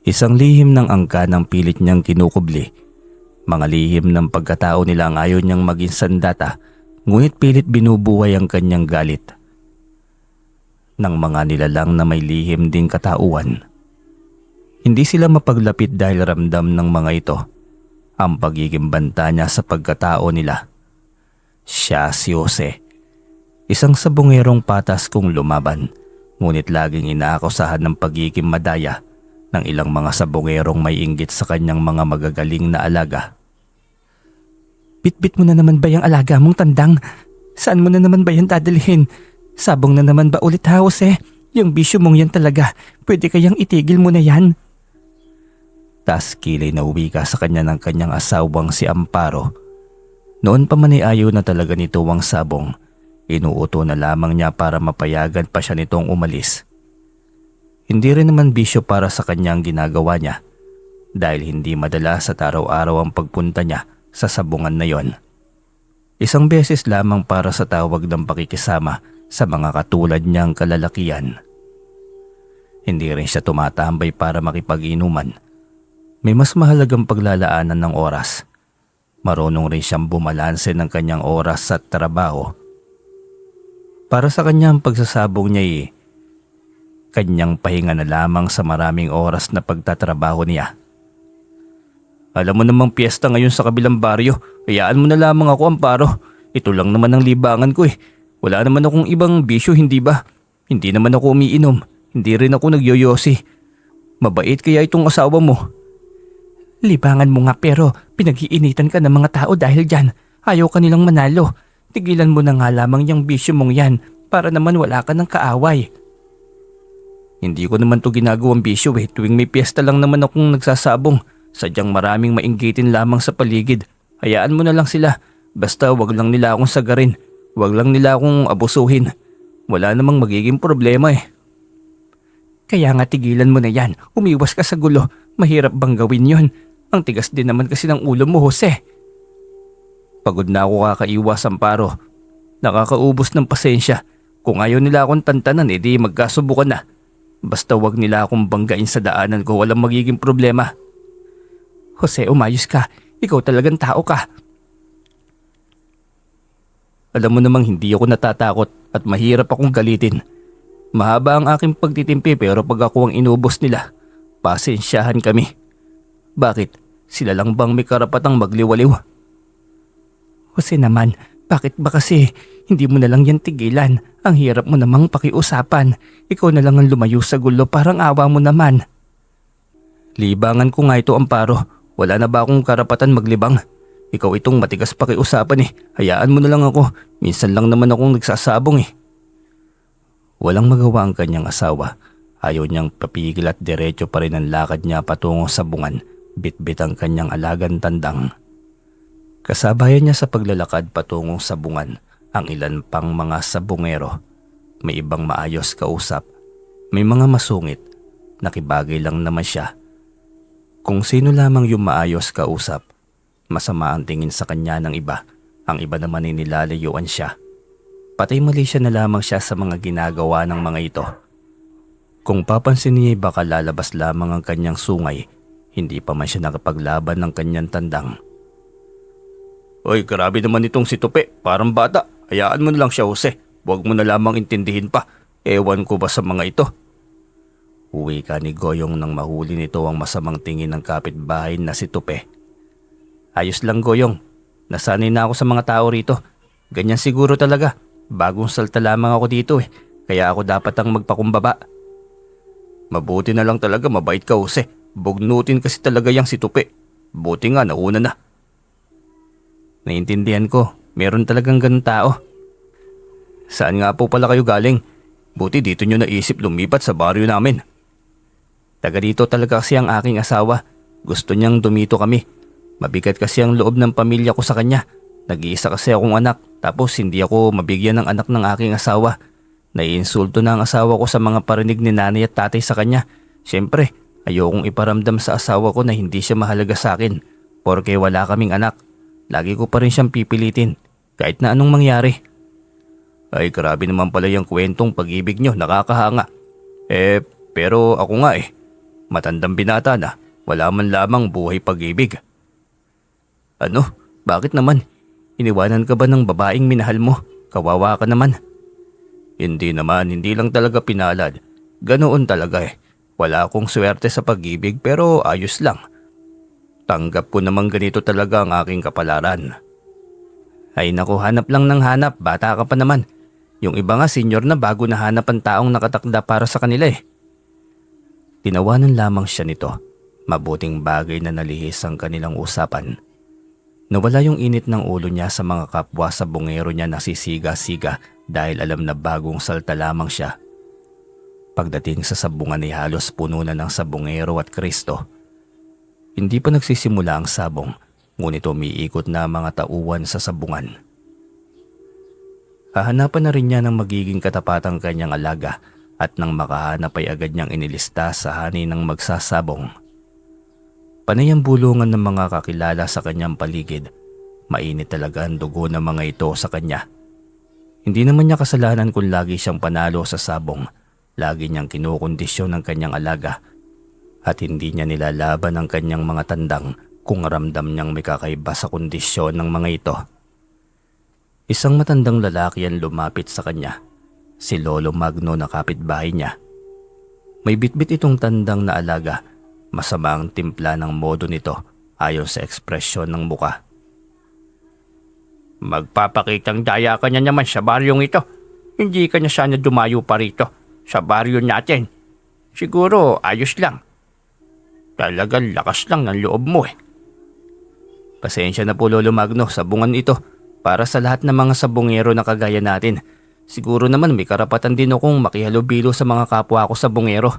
Isang lihim ng angka ng pilit niyang kinukubli. Mga lihim ng pagkatao nila ang ayaw niyang maging sandata, ngunit pilit binubuhay ang kanyang galit. Ng mga nilalang na may lihim ding katauhan. Hindi sila mapaglapit dahil ramdam ng mga ito ang pagiging banta niya sa pagkatao nila. Siya si Jose, isang sabungerong patas kung lumaban, ngunit laging inaakusahan ng pagiging madaya ng ilang mga sabungerong may inggit sa kanyang mga magagaling na alaga. Bitbit mo na naman ba yung alaga mong tandang? Saan mo na naman ba yan dadalhin? Sabong na naman ba ulit ha, Jose? Yung bisyo mong yan talaga, pwede kayang itigil mo na yan. Tas kilay na uwi ka sa kanya ng kanyang asawang si Amparo. Noon pa man ay ayaw na talaga nito ang sabong. Inuuto na lamang niya para mapayagan pa siya nitong umalis. Hindi rin naman bisyo para sa kanyang ginagawa niya dahil hindi madalas at araw-araw ang pagpunta niya sa sabungan na yon. Isang beses lamang para sa tawag ng pakikisama sa mga katulad niyang kalalakian. Hindi rin siya tumatambay para makipag-inuman. May mas mahalagang paglalaanan ng oras. Marunong rin siyang bumalanse ng kanyang oras sa trabaho. Para sa kanyang pagsasabong niya kanyang pahinga na lamang sa maraming oras na pagtatrabaho niya. Alam mo namang piyesta ngayon sa kabilang baryo, hayaan mo na lamang ako, Amparo. Ito lang naman ang libangan ko eh. Wala naman akong ibang bisyo, hindi ba? Hindi naman ako umiinom, hindi rin ako nagyoyosi. Mabait kaya itong asawa mo. Libangan mo nga pero pinag-iinitan ka ng mga tao dahil dyan. Ayaw ka nilang manalo. Tigilan mo na nga lamang yung bisyo mong yan para naman wala ka ng kaaway. Hindi ko naman to ginagawang bisyo eh. Tuwing may piyesta lang naman akong nagsasabong. Sadyang maraming mainggitin lamang sa paligid. Hayaan mo na lang sila. Basta wag lang nila akong sagarin. Wag lang nila akong abusuhin. Wala namang magiging problema eh. Kaya nga tigilan mo na yan. Umiwas ka sa gulo. Mahirap bang gawin yon? Ang tigas din naman kasi ng ulo mo, Jose. Pagod na ako kakaiwas, Amparo. Nakakaubos ng pasensya. Kung ayaw nila akong tantanan, edi magkasubukan na. Basta wag nila akong banggain sa daanan ko, walang magiging problema. Jose, umayos ka. Ikaw talagang tao ka. Alam mo namang hindi ako natatakot at mahirap akong galitin. Mahaba ang aking pagtitimpi pero pag ako ang inubos nila, pasensyahan kami. Bakit? Sila lang bang may karapatang magliwaliw? Jose naman, bakit ba kasi hindi mo na lang yan tigilan? Ang hirap mo namang pakiusapan. Ikaw na lang ang lumayo sa gulo, parang awa mo naman. Libangan ko nga ito, Amparo. Wala na ba akong karapatan maglibang? Ikaw itong matigas pakiusapan eh. Hayaan mo na lang ako. Minsan lang naman akong nagsasabong eh. Walang magawa ang kanyang asawa. Ayaw niyang papigil at diretso pa rin ang lakad niya patungo sa bungan. Bitbit ang kanyang alagang tandang. Kasabayan niya sa paglalakad patungo sa bungan ang ilan pang mga sabungero. May ibang maayos kausap. May mga masungit. Nakibagay lang naman siya. Kung sino lamang yung maayos kausap, masama ang tingin sa kanya ng iba. Ang iba naman ay nilalayuan siya. Patay mali siya na lamang siya sa mga ginagawa ng mga ito. Kung papansin niya baka lalabas lamang ang kanyang sungay, hindi pa man siya nakapaglaban ng kanyang tandang. Oy, grabe naman itong si Tupe, parang bata. Hayaan mo na lang siya, Jose. Huwag mo na lamang intindihin pa. Ewan ko ba sa mga ito? Uwi ka ni Goyong nang mahuli nito ang masamang tingin ng kapitbahay na si Tupe. Ayos lang, Goyong. Nasanay na ako sa mga tao rito. Ganyan siguro talaga. Bagong salta lamang ako dito eh. Kaya ako dapat ang magpakumbaba. Mabuti na lang talaga mabait ka, Jose. Bugnutin kasi talaga yang si Tupe. Buti nga nauna na. Naintindihan ko. Meron talagang ganun tao. Saan nga po pala kayo galing? Buti dito nyo naisip lumipat sa baryo namin. Taga dito talaga kasi ang aking asawa. Gusto niyang dumito kami. Mabigat kasi ang loob ng pamilya ko sa kanya. Nag-iisa kasi akong anak. Tapos hindi ako mabigyan ng anak ng aking asawa. Naiinsulto na ang asawa ko sa mga parinig ni nanay at tatay sa kanya. Siyempre, ayokong iparamdam sa asawa ko na hindi siya mahalaga sa akin. Porke wala kaming anak. Lagi ko pa rin siyang pipilitin. Kahit na anong mangyari. Ay, grabe naman pala yung kwentong pag-ibig nyo. Nakakahanga. Pero ako nga eh. Matandang binata na, wala man lamang buhay pag-ibig. Ano? Bakit naman? Iniwanan ka ba ng babaeng minahal mo? Kawawa ka naman. Hindi naman, hindi lang talaga pinalad. Ganoon talaga eh. Wala akong swerte sa pag-ibig pero ayos lang. Tanggap ko namang ganito talaga ang aking kapalaran. Ay naku, hanap lang ng hanap, bata ka pa naman. Yung iba nga senior na bago nahanap ang taong nakatakda para sa kanila eh. Tinawanan lamang siya nito. Mabuting bagay na nalihis ang kanilang usapan. Nawala yung init ng ulo niya sa mga kapwa sa bungero niya na sisiga-siga dahil alam na bagong salta lamang siya. Pagdating sa sabungan ay halos puno na ng sabungero at Kristo. Hindi pa nagsisimula ang sabong, ngunit umiikot na ang mga tauhan sa sabungan. Hahanapan na rin niya ng magiging katapatang kanyang alaga at nang makahanap ay agad niyang inilista sa hani ng magsasabong. Panay ang bulungan ng mga kakilala sa kanyang paligid. Mainit talaga ang dugo ng mga ito sa kanya. Hindi naman niya kasalanan kung lagi siyang panalo sa sabong. Lagi niyang kinukondisyon ng kanyang alaga at hindi niya nilalaban ang kanyang mga tandang kung ramdam niyang may kakaiba sa kondisyon ng mga ito. Isang matandang lalaki ang lumapit sa kanya, si Lolo Magno na kapitbahay niya. May bitbit itong tandang na alaga, masama ang timpla ng modo nito ayon sa ekspresyon ng muka. Magpapakitang daya ka niya naman sa baryong ito. Hindi ka niya sana dumayo pa rito sa baryo natin. Siguro ayos lang. Talagang lakas lang ng loob mo eh. Pasensya na po Lolo Magno, sabungan ito para sa lahat ng mga sabungero na kagaya natin. Siguro naman may karapatan din akong makihalubilo sa mga kapwa ko sabungero.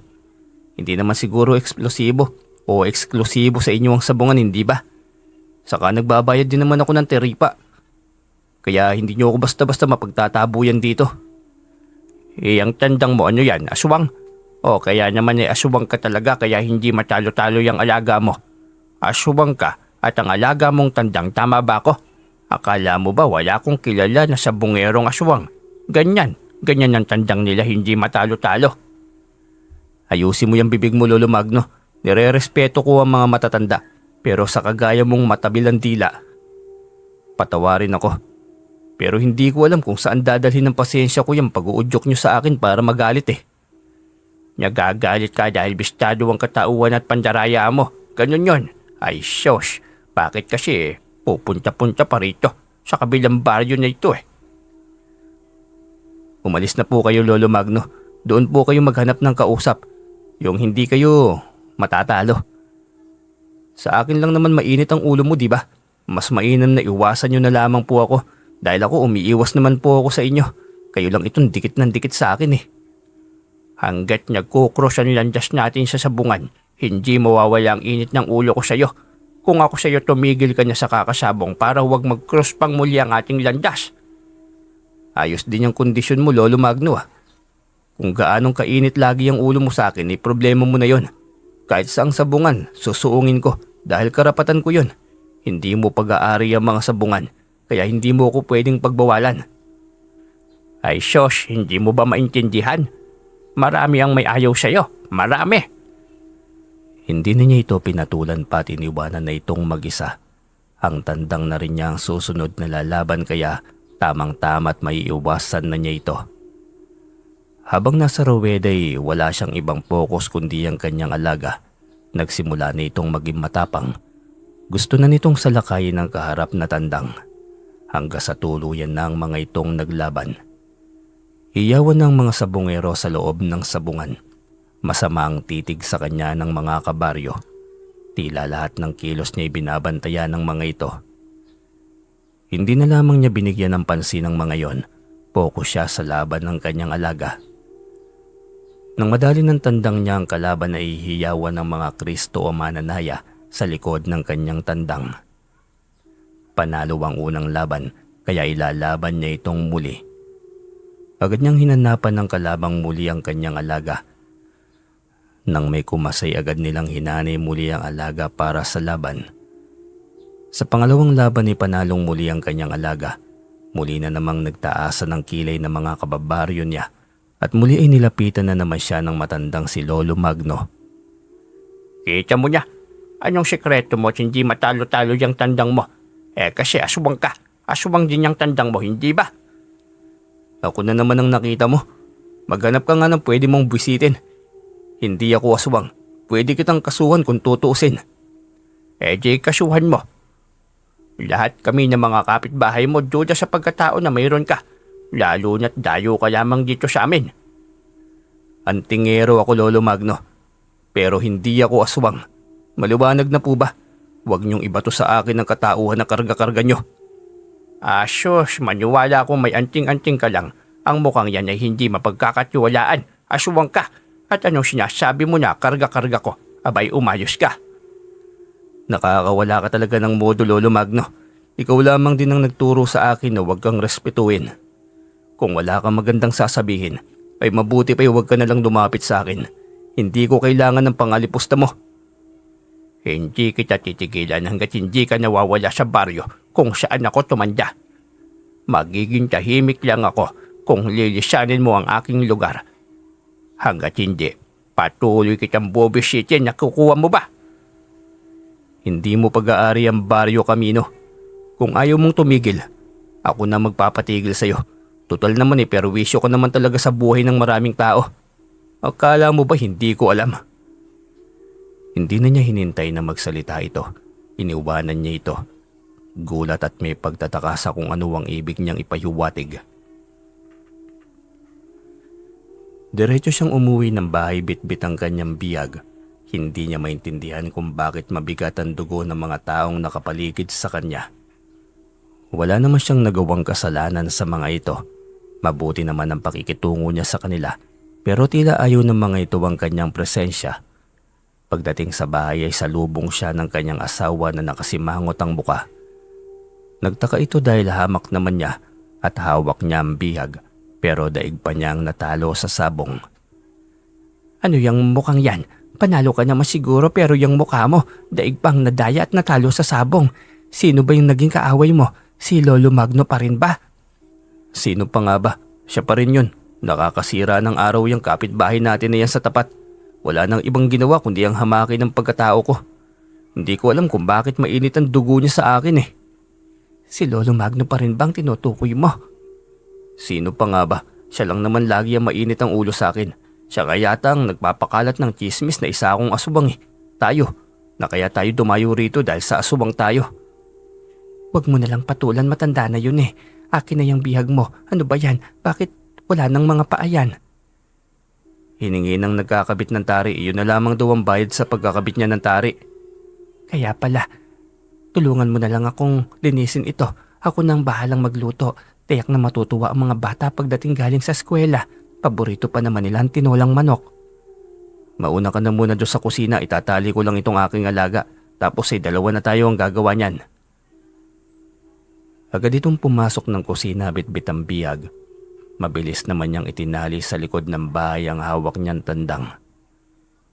Hindi naman siguro eksplosibo o eksklusibo sa inyo ang sabungan, hindi ba? Saka nagbabayad din naman ako ng teripa. Kaya hindi niyo ako basta-basta mapagtatabuyan dito. Ang tandang mo ano yan, aswang? O kaya naman ay aswang ka talaga kaya hindi matalo-talo yung alaga mo. Aswang ka at ang alaga mong tandang, tama ba ako? Akala mo ba wala akong kilala na sabungerong aswang? Ganyan ang tandang nila, hindi matalo-talo. Ayusin mo yung bibig mo Lolo Magno. Nire-respeto ko ang mga matatanda pero sa kagaya mong matabilang dila. Patawarin ako. Pero hindi ko alam kung saan dadalhin ng pasensya ko yung pag-uudyok nyo sa akin para magalit eh. Nagagalit ka dahil bistado ang katauhan at pandaraya mo. Ganun yon. Ay sos, bakit kasi pupunta-punta pa rito sa kabilang baryo na ito eh. Umalis na po kayo Lolo Magno. Doon po kayo maghanap ng kausap. Yung hindi kayo matatalo. Sa akin lang naman mainit ang ulo mo, di ba? Mas mainam na iwasan nyo na lamang po ako. Dahil ako umiiwas naman po ako sa inyo. Kayo lang itong dikit ng dikit sa akin eh. Hanggat nagkukros ang landas natin sa sabungan, hindi mawawala ang init ng ulo ko sa iyo. Kung ako sa iyo tumigil ka na sa kakasabong para huwag mag-cross pang muli ang ating landas. Ayos din yung kondisyon mo Lolo Magno ah. Kung gaanong kainit lagi ang ulo mo sa akin, eh problema mo na yon. Kahit saang sabungan, susuungin ko dahil karapatan ko yon. Hindi mo pag-aari ang mga sabungan. Kaya hindi mo ko pwedeng pagbawalan. Ay sos, hindi mo ba maintindihan? Marami ang may ayaw sa'yo. Marami. Hindi na niya ito pinatulan pa, tiniwanan na itong mag-isa. Ang tandang na rin niya ang susunod na lalaban kaya tamang-tama at maiiwasan na niya ito. Habang nasa Roweda ay wala siyang ibang focus kundi ang kanyang alaga. Nagsimula na itong maging matapang. Gusto na nitong salakayin ang kaharap na tandang. Hanggang sa tuluyan na ang mga itong naglaban. Iyawan ng mga sabungero sa loob ng sabungan. Masama ang titig sa kanya ng mga kabaryo. Tila lahat ng kilos niya binabantayan ng mga ito. Hindi na lamang niya binigyan ng pansin ng mga yon. Focus siya sa laban ng kanyang alaga. Nang madali ng tandang niya ang kalaban ay hiyawan ng mga Kristo o mananaya sa likod ng kanyang tandang. Panalo ang unang laban kaya ilalaban niya itong muli. Agad niyang hinanapan ng kalabang muli ang kanyang alaga. Nang may kumasay agad nilang hinanay muli ang alaga para sa laban. Sa pangalawang laban ay panalong muli ang kanyang alaga. Muli na namang nagtaasan ng kilay ng mga kababaryo niya at muli ay nilapitan na naman siya ng matandang si Lolo Magno. Kita mo niya. Anong sekreto mo at hindi matalo-talo yung tandang mo? Kasi aswang ka. Aswang din yung tandang mo, hindi ba? Ako na naman ang nakita mo. Maghanap ka nga ng pwede mong bisitin. Hindi ako aswang. Pwede kitang kasuhan kung tutuusin. Di kasuhan mo. Lahat kami ng mga kapitbahay mo duda sa pagkatao na mayroon ka. Lalo na't dayo ka lamang dito sa amin. Antingero ako, Lolo Magno. Pero hindi ako aswang. Maliwanag na po ba? Huwag niyong ibato sa akin ang katauhan na karga-karga niyo. Sus, maniwala kung may anting-anting ka lang. Ang mukhang yan ay hindi mapagkakatiwalaan. Aswang ka. At anong sinasabi mo na karga-karga ko? Abay, umayos ka. Nakakawala ka talaga ng modo, Lolo Magno. Ikaw lamang din ang nagturo sa akin na huwag kang respetuhin. Kung wala kang magandang sasabihin, ay mabuti pa huwag ka na lang lumapit sa akin. Hindi ko kailangan ng pangalipusta mo. Hindi kita titigilan hanggat hindi ka nawawala sa baryo kung saan ako tumanda. Magiging tahimik lang ako kung lilisanin mo ang aking lugar. Hanggat hindi, patuloy kitang bobisitin na kukuha mo ba? Hindi mo pag-aari ang baryo, Camino. Kung ayaw mong tumigil, ako na magpapatigil sa'yo. Total naman perwisyo ko naman talaga sa buhay ng maraming tao. Akala mo ba hindi ko alam? Hindi na niya hinintay na magsalita ito. Iniwanan niya ito. Gulat at may pagtataka sa kung ano ang ibig niyang ipayuwatig. Diretso siyang umuwi ng bahay bitbit ang kanyang biyag. Hindi niya maintindihan kung bakit mabigat ang dugo ng mga taong nakapaligid sa kanya. Wala naman siyang nagawang kasalanan sa mga ito. Mabuti naman ang pakikitungo niya sa kanila, pero tila ayaw ng mga ito ang kanyang presensya. Pagdating sa bahay ay salubong siya ng kanyang asawa na nakasimangot ang muka. Nagtaka ito dahil hamak naman niya at hawak niya ang bihag, pero daig pa niyang natalo sa sabong. Ano yung mukhang yan? Panalo ka naman siguro pero yung mukha mo, daig pang nadaya at natalo sa sabong. Sino ba yung naging kaaway mo? Si Lolo Magno pa rin ba? Sino pa nga ba? Siya pa rin yun. Nakakasira ng araw yung kapitbahay natin na yan sa tapat. Wala nang ibang ginawa kundi ang hamakin ng pagkatao ko. Hindi ko alam kung bakit mainit ang dugo niya sa akin eh. Si Lolo Magno pa rin bang tinutukoy mo? Sino pa nga ba? Siya lang naman lagi ang mainit ang ulo sa akin. Siya kaya yata ang nagpapakalat ng chismis na isa akong asubang eh. Tayo. Na kaya tayo dumayo rito dahil sa asubang tayo. Huwag mo nalang patulan, matanda na yun eh. Akin na yung bihag mo. Ano ba yan? Bakit wala nang mga paayan? Hiningi ng nagkakabit ng tari. Iyon na lamang daw ang bayad sa pagkakabit niya ng tari. Kaya pala, tulungan mo na lang akong linisin ito. Ako nang bahalang magluto. Tiyak na matutuwa ang mga bata pagdating galing sa eskwela. Paborito pa naman nila ang tinolang manok. Mauna ka na muna doon sa kusina. Itatali ko lang itong aking alaga. Tapos ay dalawa na tayo ang gagawa niyan. Agad itong pumasok ng kusina bitbit ang biyag. Mabilis naman niyang itinali sa likod ng bahay ang hawak niyang tandang.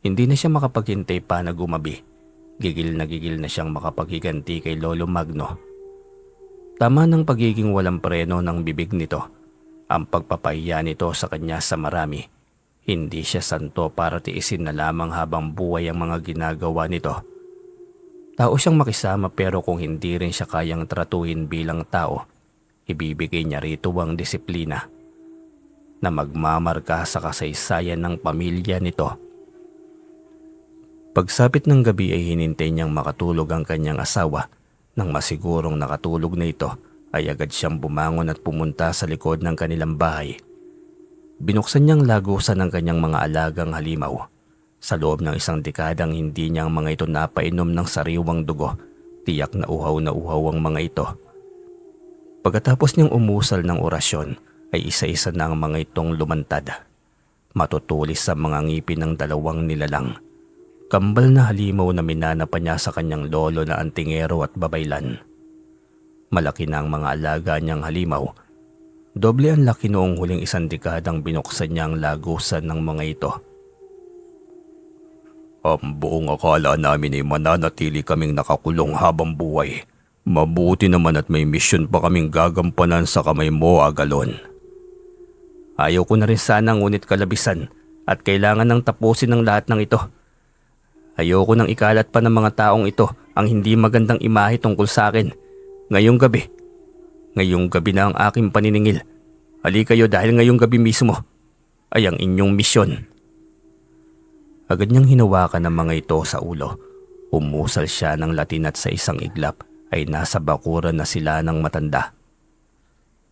Hindi na siya makapaghintay pa na gumabi. Gigil na siyang makapaghiganti kay Lolo Magno. Tama ng pagiging walang preno ng bibig nito. Ang pagpapahiya nito sa kanya sa marami. Hindi siya santo para tiisin na lamang habang buhay ang mga ginagawa nito. Tao siyang makisama pero kung hindi rin siya kayang tratuhin bilang tao, ibibigay niya rito ang disiplina na magmamarka sa kasaysayan ng pamilya nito. Pagsapit ng gabi ay hinintay niyang makatulog ang kanyang asawa. Nang masigurong nakatulog na ito ay agad siyang bumangon at pumunta sa likod ng kanilang bahay. Binuksan niyang lagusan ng kanyang mga alagang halimaw. Sa loob ng isang dekadang hindi niya ang mga ito napainom ng sariwang dugo. Tiyak na uhaw ang mga ito. Pagkatapos niyang umusal ng orasyon ay isa-isa na ang mga itong lumantad. Matutulis sa mga ngipin ng dalawang nilalang. Kambal na halimaw na minana pa niya sa kanyang lolo na antingero at babaylan. Malaki na ang mga alaga niyang halimaw. Doble ang laki noong huling isang dekadang binuksan niya ang lagusan ng mga ito. Ang buong akala namin ay mananatili kaming nakakulong habang buhay. Mabuti naman at may misyon pa kaming gagampanan sa kamay mo, Agalon. Ayaw ko na rin sana ngunit kalabisan at kailangan nang tapusin ang lahat ng ito. Ayoko nang ikalat pa ng mga taong ito ang hindi magandang imahe tungkol sa akin. Ngayong gabi na ang aking paniningil. Hali kayo dahil ngayong gabi mismo ay ang inyong misyon. Agad niyang hinawakan ng mga ito sa ulo. Umusal siya ng latin at sa isang iglap ay nasa bakuran na sila ng matanda.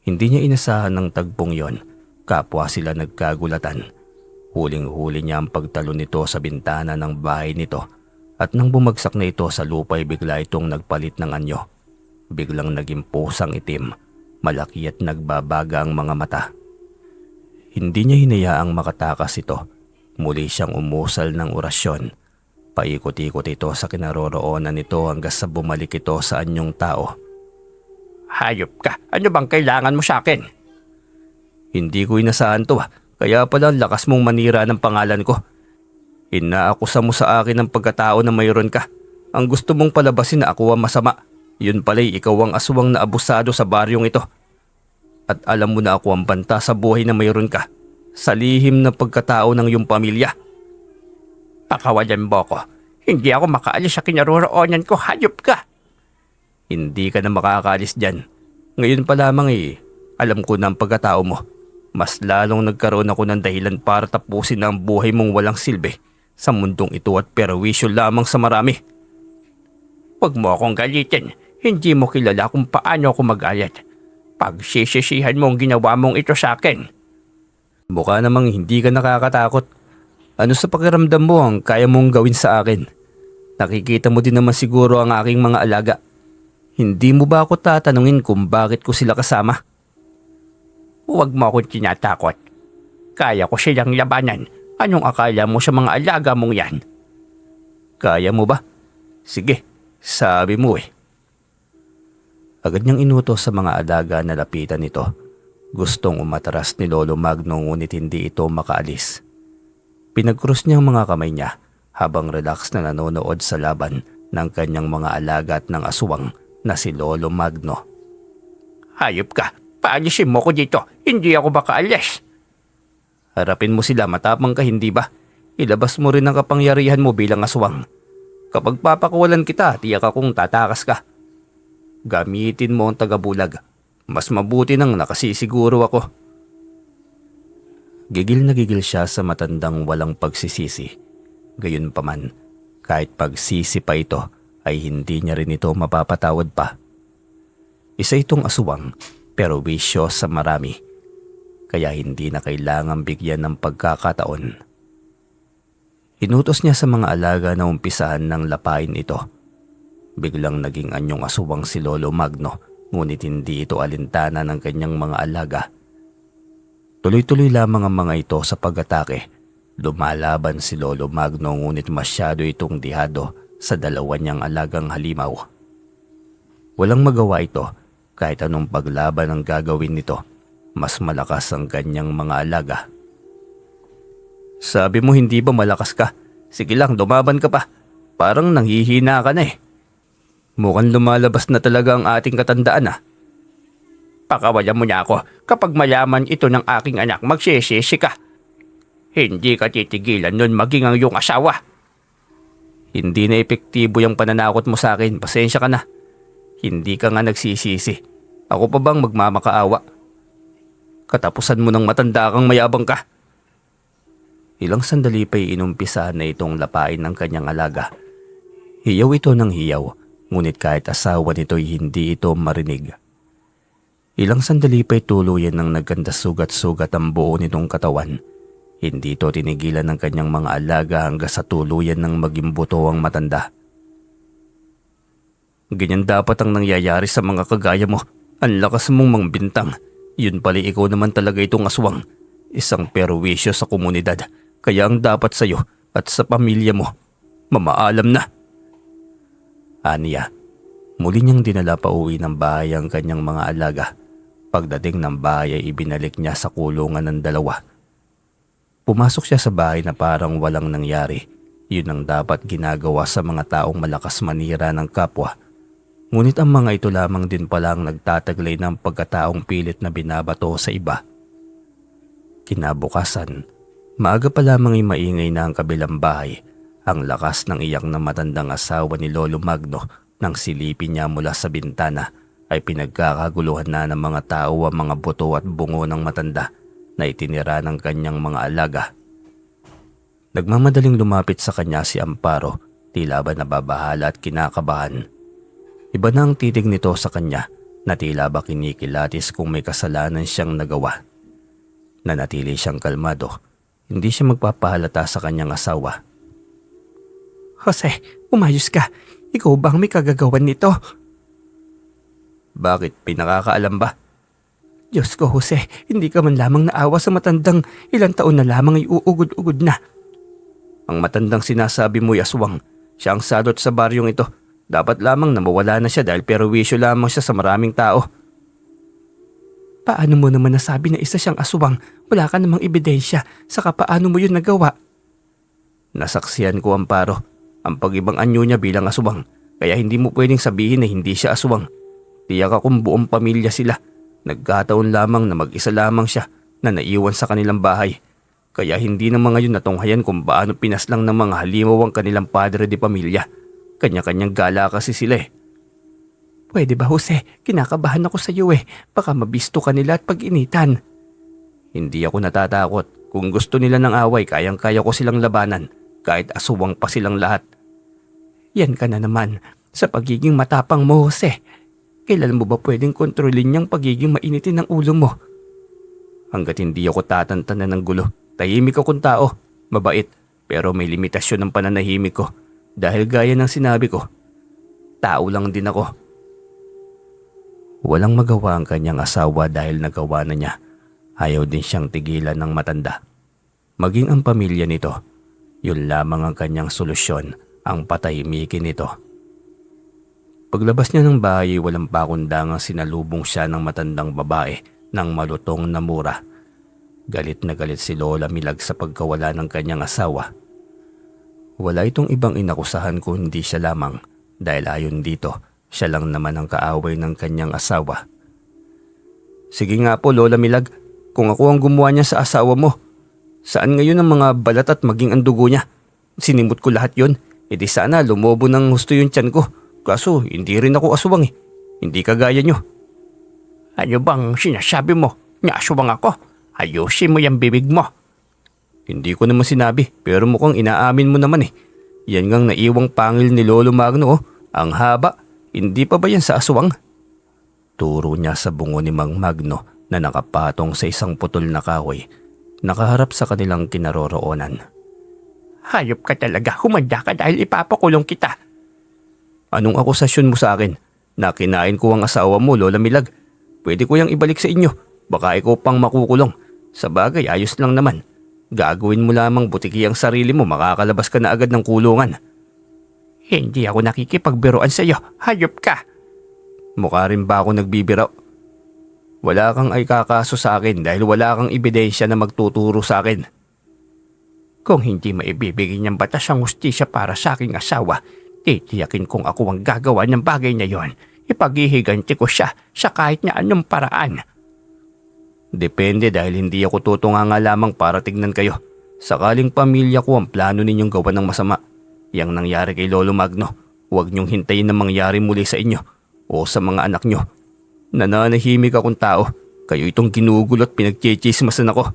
Hindi niya inasahan ng tagpong yon. Kapwa sila nagkagulatan. Huling-huli niya ang pagtalon nito sa bintana ng bahay nito at nang bumagsak na ito sa lupa ay bigla itong nagpalit ng anyo. Biglang naging pusang itim, malaki at nagbabaga ang mga mata. Hindi niya hinayaang makatakas ito. Muli siyang umusal ng orasyon. Paikot-ikot ito sa kinaroroonan nito hanggang sa bumalik ito sa anyong tao. Hayop ka, ano bang kailangan mo sa akin? Hindi ko inasahan to kaya pala ang lakas mong manira ng pangalan ko. Inaakusa mo sa akin ang pagkatao na mayroon ka. Ang gusto mong palabasin na ako ang masama. Yun pala'y ikaw ang aswang na abusado sa baryong ito. At alam mo na ako ang banta sa buhay na mayroon ka. Sa lihim na pagkatao ng iyong pamilya. Pakawalan mo ko. Hindi ako makaalis sa kinaroroonan ko, hayop ka. Hindi ka na makakaalis dyan. Ngayon pa lamang alam ko na ang pagkatao mo. Mas lalong nagkaroon ako ng dahilan para tapusin na ang buhay mong walang silbi sa mundong ito at perwisyo lamang sa marami. Huwag mo akong galitin. Hindi mo kilala kung paano ako magalit. Pagsisisihan mo ang ginawa mong ito sa akin. Mukha namang hindi ka nakakatakot. Ano sa pakiramdam mo ang kaya mong gawin sa akin? Nakikita mo din naman siguro ang aking mga alaga. Hindi mo ba ako tatanungin kung bakit ko sila kasama? Huwag mo akong tinatakot. Kaya ko silang labanan. Anong akala mo sa mga alaga mong yan? Kaya mo ba? Sige, sabi mo Agad niyang inutos sa mga alaga na lapitan nito. Gustong umatras ni Lolo Magno ngunit hindi ito makaalis. Pinagkrus niya ang mga kamay niya habang relax na nanonood sa laban ng kanyang mga alaga at ng aswang na si Lolo Magno. Hayop ka! Paalisin mo ko dito! Hindi ako makaalis! Harapin mo sila, matapang ka hindi ba? Ilabas mo rin ang kapangyarihan mo bilang aswang. Kapag papakawalan kita, tiyak akong tatakas ka. Gamitin mo ang tagabulag. Mas mabuti nang nakasisiguro ako. Gigil na gigil siya sa matandang walang pagsisisi. Gayunpaman, kahit pagsisi pa ito, ay hindi niya rin ito mapapatawad pa. Isa itong aswang, pero wisyo sa marami. Kaya hindi na kailangang bigyan ng pagkakataon. Inutos niya sa mga alaga na umpisahan ng lapain ito. Biglang naging anyong aswang si Lolo Magno, ngunit hindi ito alintana ng kanyang mga alaga. Tuloy-tuloy lamang ang mga ito sa pag-atake. Lumalaban si Lolo Magno ngunit masyado itong dihado sa dalawa niyang alagang halimaw. Walang magawa ito kahit anong paglaban ang gagawin nito. Mas malakas ang kanyang mga alaga. Sabi mo hindi ba malakas ka? Sige lang, lumaban ka pa. Parang nanghihina ka na Mukhang lumalabas na talaga ang ating katandaan Pakawalan mo na ako. Kapag malaman ito ng aking anak, magsisisi ka. Hindi ka titigilan nun maging ang iyong asawa. Hindi na epektibo yung pananakot mo sa akin. Pasensya ka na. Hindi ka nga nagsisisi. Ako pa bang magmamakaawa? Katapusan mo ng matanda kang mayabang ka. Ilang sandali pa'y inumpisahan na itong lapain ng kanyang alaga. Hiyaw ito ng hiyaw, ngunit kahit asawa nito'y hindi ito marinig. Ilang sandali pa'y tuluyan ng nagkanda sugat-sugat ang buo nitong katawan. Hindi ito tinigilan ng kanyang mga alaga hanggang sa tuluyan ng maging buto ang matanda. Ganyan dapat ang nangyayari sa mga kagaya mo. Ang lakas mong mangbintang. Yun pala ikaw naman talaga itong aswang. Isang perwisyo sa komunidad. Kaya ang dapat sa'yo at sa pamilya mo, mamaalam na. Aniya, muli niyang dinala pa uwi ng bahay ang kanyang mga alaga. Pagdating ng bahay ay ibinalik niya sa kulungan ng dalawa. Pumasok siya sa bahay na parang walang nangyari. Yun ang dapat ginagawa sa mga taong malakas manira ng kapwa. Ngunit ang mga ito lamang din palang nagtataglay ng pagkataong pilit na binabato sa iba. Kinabukasan, maaga pa lamang ay maingay na ang kabilang bahay Ang lakas ng iyak ng matandang asawa ni Lolo Magno nang silipin niya mula sa bintana ay pinagkakaguluhan na ng mga tao ang mga buto at bungo ng matanda na itinira ng kanyang mga alaga. Nagmamadaling lumapit sa kanya si Amparo, tila ba nababahala at kinakabahan. Iba na ang titig nito sa kanya na tila ba kinikilatis kung may kasalanan siyang nagawa. Nanatili siyang kalmado, hindi siya magpapahalata sa kanyang asawa. Jose, umayos ka. Ikaw ba ang may kagagawan nito? Bakit? Pinakakaalam ba? Diyos ko, Jose, hindi ka man lamang naawa sa matandang ilang taon na lamang ay uugod-ugod na. Ang matandang sinasabi mo'y aswang. Siya ang salot sa baryong ito. Dapat lamang na mawala na siya dahil perwisyo lamang siya sa maraming tao. Paano mo naman nasabi na isa siyang aswang? Wala ka namang ebidensya. Saka paano mo yun nagawa? Nasaksihan ko, Amparo, ang pag-ibang anyo niya bilang aswang. Kaya hindi mo pwedeng sabihin na hindi siya aswang. Tiyak akong buong pamilya sila. Nagkataon lamang na mag-isa lamang siya na naiwan sa kanilang bahay. Kaya hindi na mga yun natunghayan kung paano pinaslang ng mga halimaw ang kanilang padre de pamilya. Kanya-kanyang gala kasi sila eh. Pwede ba, Jose? Kinakabahan ako sa iyo eh. Baka mabisto ka nila at pag-initan. Hindi ako natatakot. Kung gusto nila ng away, kayang-kaya ko silang labanan. Kahit aswang pa silang lahat. Yan ka na naman sa pagiging matapang mo, Jose. Kailan mo ba pwedeng kontrolin niyang pagiging mainitin ng ulo mo? Hanggat hindi ako tatantanan ng gulo, tahimik akong tao, mabait, pero may limitasyon ng pananahimik ko. Dahil gaya ng sinabi ko, tao lang din ako. Walang magawa ang kanyang asawa dahil nagawa na niya. Ayaw din siyang tigilan ng matanda. Maging ang pamilya nito, yun lamang ang kanyang solusyon, ang patahimikin nito. Paglabas niya ng bahay, walang pakundangang sinalubong siya ng matandang babae ng malutong na mura. Galit na galit si Lola Milag sa pagkawala ng kanyang asawa. Wala itong ibang inakusahan kundi siya lamang dahil ayon dito, siya lang naman ang kaaway ng kanyang asawa. Sige nga po, Lola Milag, kung ako ang gumawa niya sa asawa mo, saan ngayon ang mga balat at maging ang dugo niya? Sinimot ko lahat yon. E di sana lumobo ng husto yung tiyan ko. Kaso hindi rin ako aswang eh. Hindi kagaya nyo. Ano bang sinasabi mo? Nga aswang ako? Ayusin mo yung bibig mo. Hindi ko naman sinabi pero mukhang inaamin mo naman eh. Yan ngang naiwang pangil ni Lolo Magno oh. Ang haba. Hindi pa ba yan sa aswang? Turo niya sa bungo ni Mang Magno na nakapatong sa isang putol na kahoy. Nakaharap sa kanilang kinaroroonan. Hayop ka talaga. Humanda ka dahil ipapakulong kita. Anong akusasyon mo sa akin? Na kinain ko ang asawa mo, Lola Milag. Pwede ko yang ibalik sa inyo. Baka ikaw pang makukulong. Sa bagay, ayos lang naman. Gagawin mo lamang butiki ang sarili mo, makakalabas ka na agad ng kulungan. Hindi ako nakikipagbiroan sa iyo. Hayop ka. Mukha rin ba ako nagbibiro? Wala kang ay kakaso sa akin dahil wala kang ebidensya na magtuturo sa akin. Kung hindi maibibigay niyang batas ang hustisya para sa aking asawa, titiyakin kong ako ang gagawa ng bagay na yon. Ipaghihiganti ko siya sa kahit na anong paraan. Depende dahil hindi ako tutunganga lamang para tignan kayo. Sakaling pamilya ko ang plano ninyong gawa ng masama. Yang nangyari kay Lolo Magno, huwag niyong hintayin na mangyari muli sa inyo o sa mga anak niyo. Nananahimik akong tao, kayo itong ginugulo at pinagchichismasan ako.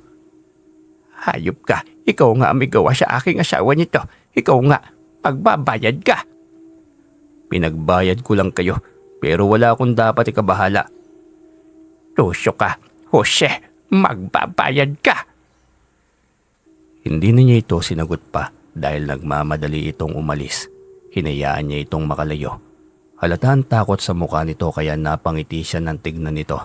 Hayop ka, ikaw nga ang may gawa sa aking asawa nito. Ikaw nga, magbabayad ka. Pinagbayad ko lang kayo, pero wala akong dapat ikabahala. Tusyo ka, Jose, magbabayad ka. Hindi na niya ito sinagot pa dahil nagmamadali itong umalis. Hinayaan niya itong makalayo. Halata ang takot sa mukha nito kaya napangiti siya ng tignan nito.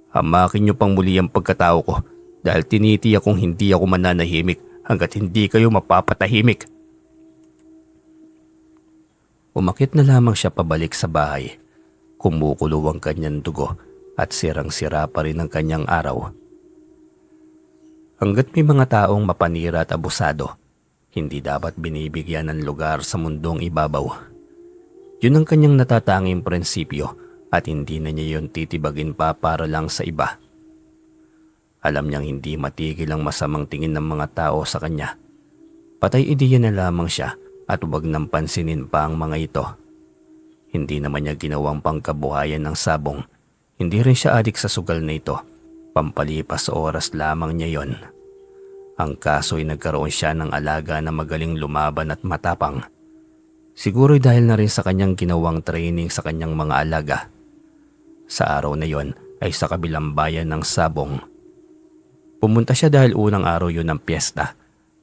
Hamakin niyo pang muli ang pagkatao ko dahil tinitiyak kong hindi ako mananahimik hanggat hindi kayo mapapatahimik. Umakit na lamang siya pabalik sa bahay. Kumukulo ang kanyang dugo at sirang-sira pa rin ang kanyang araw. Hanggat may mga taong mapanira at abusado, hindi dapat binibigyan ng lugar sa mundong ibabaw. Yun ang kanyang natatanging prinsipyo at hindi na niya yun titibagin pa para lang sa iba. Alam niyang hindi matigil ang masamang tingin ng mga tao sa kanya. Patay ideya na lamang siya at huwag nang pansinin pa ang mga ito. Hindi naman niya ginawang pangkabuhayan ng sabong. Hindi rin siya adik sa sugal na ito. Pampalipas sa oras lamang niya yon. Ang kaso ay nagkaroon siya ng alaga na magaling lumaban at matapang. Siguro'y dahil na rin sa kanyang ginawang training sa kanyang mga alaga. Sa araw na yon ay sa kabilang bayan ng Sabong. Pumunta siya dahil unang araw yun ng piyesta.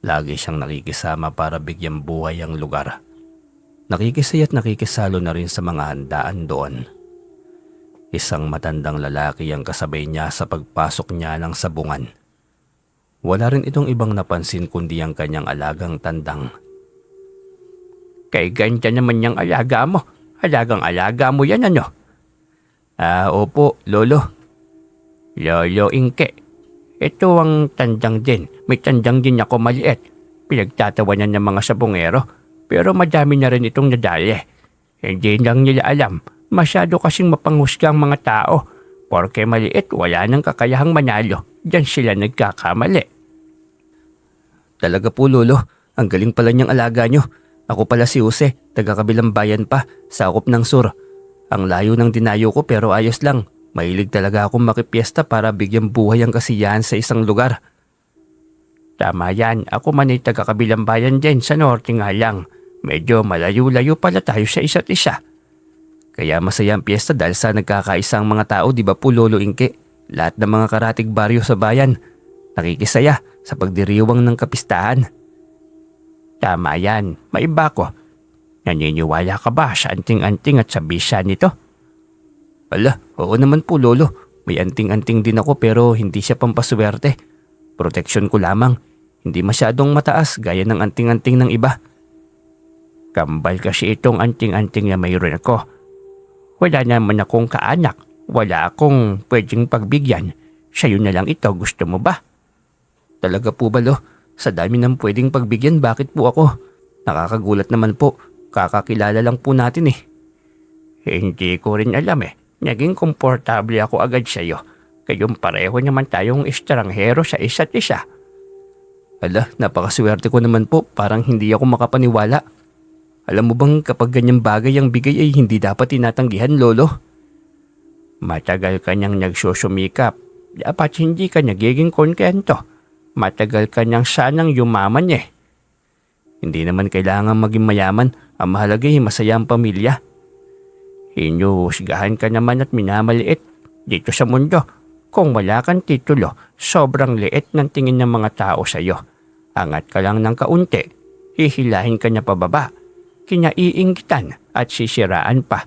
Lagi siyang nakikisama para bigyang buhay ang lugar. Nakikisaya at nakikisalo na rin sa mga handaan doon. Isang matandang lalaki ang kasabay niya sa pagpasok niya ng sabungan. Wala rin itong ibang napansin kundi ang kanyang alagang tandang. Kay ganda naman yung alaga mo. Alagang-alaga mo yan ano? Opo, Lolo. Lolo Inke. Ito ang tandang din. May tandang din ako maliit. Pinagtatawanan ng mga sabongero. Pero madami na rin itong nadali. Hindi lang nila alam. Masyado kasing mapanghusga ang mga tao. Porke maliit, wala nang kakayahang manalo. Diyan sila nagkakamali. Talaga po, Lolo. Ang galing pala niyang alaga niyo. Ako pala si Jose, taga-kabilang bayan pa, sakop ng sur. Ang layo ng dinayo ko pero ayos lang. Mahilig talaga akong makipiesta para bigyang buhay ang kasiyahan sa isang lugar. Tama yan, ako man ay taga-kabilang bayan din sa norte nga lang. Medyo malayo-layo pala tayo sa isa't isa. Kaya masaya ang piyesta dahil sa nagkakaisang mga tao, di ba po, Lolo Inke? Lahat ng mga karatig baryo sa bayan, nakikisaya sa pagdiriwang ng kapistahan. Tama yan, maiba ko. Naniniwala ka ba sa anting-anting at sa bisa nito? Ala, oo naman po, Lolo. May anting-anting din ako pero hindi siya pampaswerte. Proteksyon ko lamang. Hindi masyadong mataas gaya ng anting-anting ng iba. Kambal kasi itong anting-anting na mayroon ako. Wala naman akong kaanak. Wala akong pwedeng pagbigyan. Sa'yo na lang ito, gusto mo ba? Talaga po ba, Lo? Sa dami ng pwedeng pagbigyan, bakit po ako? Nakakagulat naman po. Kakakilala lang po natin eh. Hindi ko rin alam eh. Naging komportable ako agad sa'yo. Kayong pareho naman tayong estranghero sa isa't isa. Ala, napakaswerte ko naman po. Parang hindi ako makapaniwala. Alam mo bang kapag ganyang bagay ang bigay ay hindi dapat tinatanggihan, Lolo? Matagal ka niyang nagsusumikap. Dapat hindi ka nagiging kontento. Matagal ka niyang sanang yumaman eh. Hindi naman kailangan maging mayaman. Ang mahalaga ay masaya ang pamilya. Hinuhusgahan ka naman at minamaliit dito sa mundo. Kung wala kang titulo, sobrang liit ng tingin ng mga tao sa'yo. Angat ka lang ng kaunti, hihilahin ka niya pababa. Kinaiinggitan at sisiraan pa.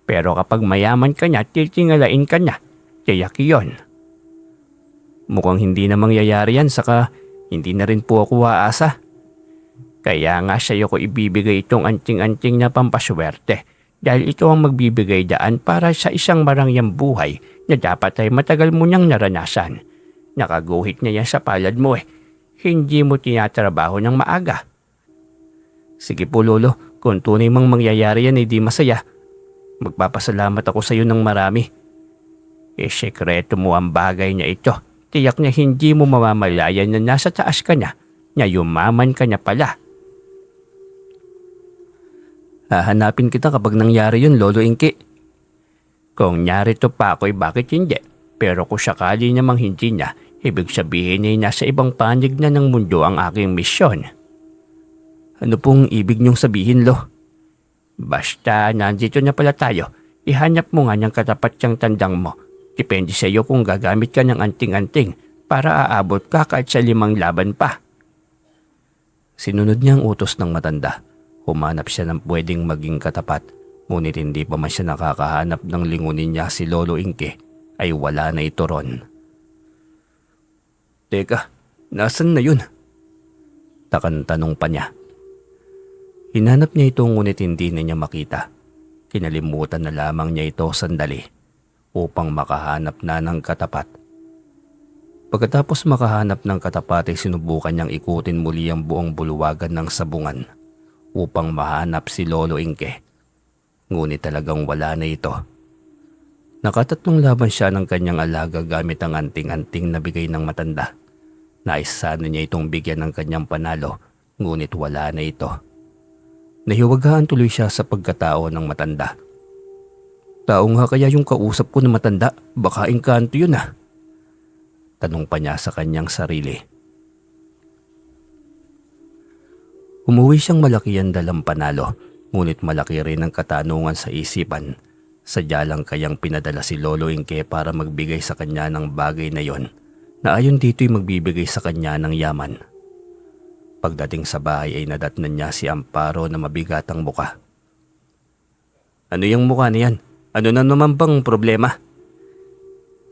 Pero kapag mayaman ka niya, titingalain ka niya. Tiyak yun. Mukhang hindi na mangyayari yan, saka hindi na rin po ako aasa. Kaya nga sa'yo ko ibibigay itong anting-anting na pampaswerte dahil ito ang magbibigay daan para sa isang marangyang buhay na dapat ay matagal mo niyang naranasan. Nakaguhit na yan sa palad mo eh. Hindi mo tinatrabaho ng maaga. Sige po, Lolo. Kung tunay mang mangyayari yan ay di masaya. Magpapasalamat ako sa iyo ng marami. Sekreto mo ang bagay na ito. Tiyak na hindi mo mamamalayan na nasa taas ka na yumaman ka na pala. Hahanapin kita kapag nangyari yun, Lolo Inke. Kung narito pa ako'y bakit hindi? Pero kung sakali namang hindi na, ibig sabihin ay nasa ibang panig na ng mundo ang aking misyon. Ano pong ibig niyong sabihin, Lo? Basta nandito na pala tayo, ihanap mo nga ng katapat siyang tandang mo. Depende sa iyo kung gagamit ka ng anting-anting para aabot ka kahit sa 5 laban pa. Sinunod niya ang utos ng matanda. Humanap siya ng pwedeng maging katapat. Ngunit hindi pa man siya nakakahanap ng lingunin niya si Lolo Inke ay wala na ito ron. Teka, nasan na yun? Takan-tanong pa niya. Hinanap niya ito ngunit hindi na niya makita. Kinalimutan na lamang niya ito sandali upang makahanap na ng katapat. Pagkatapos makahanap ng katapat ay sinubukan niyang ikutin muli ang buong buluwagan ng sabungan upang mahanap si Lolo Inke. Ngunit talagang wala na ito. Nakatatlong laban siya ng kanyang alaga gamit ang anting-anting na bigay ng matanda. Nais sana niya itong bigyan ng kanyang panalo ngunit wala na ito. Nahiwagaan tuloy siya sa pagkatao ng matanda. Tao nga kaya yung kausap ko na matanda, baka engkanto yun ah. Tanong pa niya sa kanyang sarili. Umuwi siyang malakihan dalang panalo, ngunit malaki rin ang katanungan sa isipan. Sadya lang kayang pinadala si Lolo Inke para magbigay sa kanya ng bagay na yon, na ayon dito'y magbibigay sa kanya ng yaman. Pagdating sa bahay ay nadatnan niya si Amparo na mabigat ang muka. Ano yung mukha niyan? Ano na naman bang problema?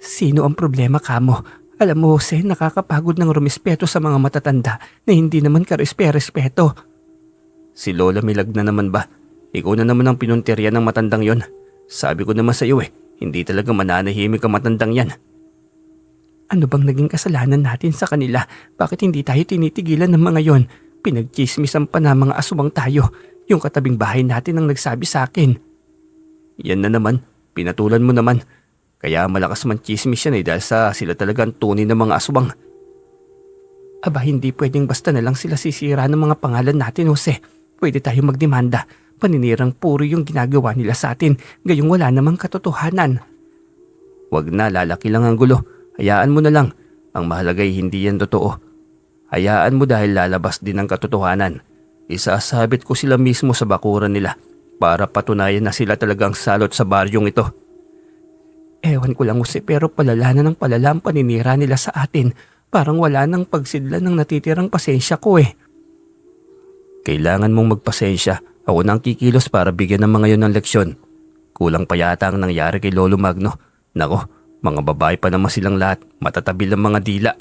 Sino ang problema kamo? Alam mo Jose, nakakapagod ng rumispeto sa mga matatanda na hindi naman karespeto. Si Lola Milag na naman ba? Ikaw na naman ang pinuntirya ng matandang yon. Sabi ko naman sa iyo hindi talaga mananahimik ang matandang yan. Ano bang naging kasalanan natin sa kanila? Bakit hindi tayo tinitigilan ng mga yon? Pinagchismisan pa na mga aswang tayo. Yung katabing bahay natin ang nagsabi sa akin. Yan na naman, pinatulan mo naman. Kaya malakas man chismis yan dahil sa sila talagang tunay ng mga aswang. Aba, hindi pwedeng basta na lang sila sisira ng mga pangalan natin, Jose. Pwede tayo magdemanda. Paninirang puro yung ginagawa nila sa atin, gayong wala namang katotohanan. Wag na, lalaki lang ang gulo. Hayaan mo na lang. Ang mahalagay hindi yan totoo. Hayaan mo dahil lalabas din ang katotohanan. Isasabit ko sila mismo sa bakuran nila para patunayan na sila talagang salot sa baryong ito. Ewan ko lang Jose, pero palala na ng palala ang paninira nila sa atin. Parang wala nang pagsidla ng natitirang pasensya ko Kailangan mong magpasensya. Ako na ang kikilos para bigyan ng mga yon ng leksyon. Kulang pa yata ang nangyari kay Lolo Magno. Nako, mga babae pa naman silang lahat. Matatabil ang mga dila.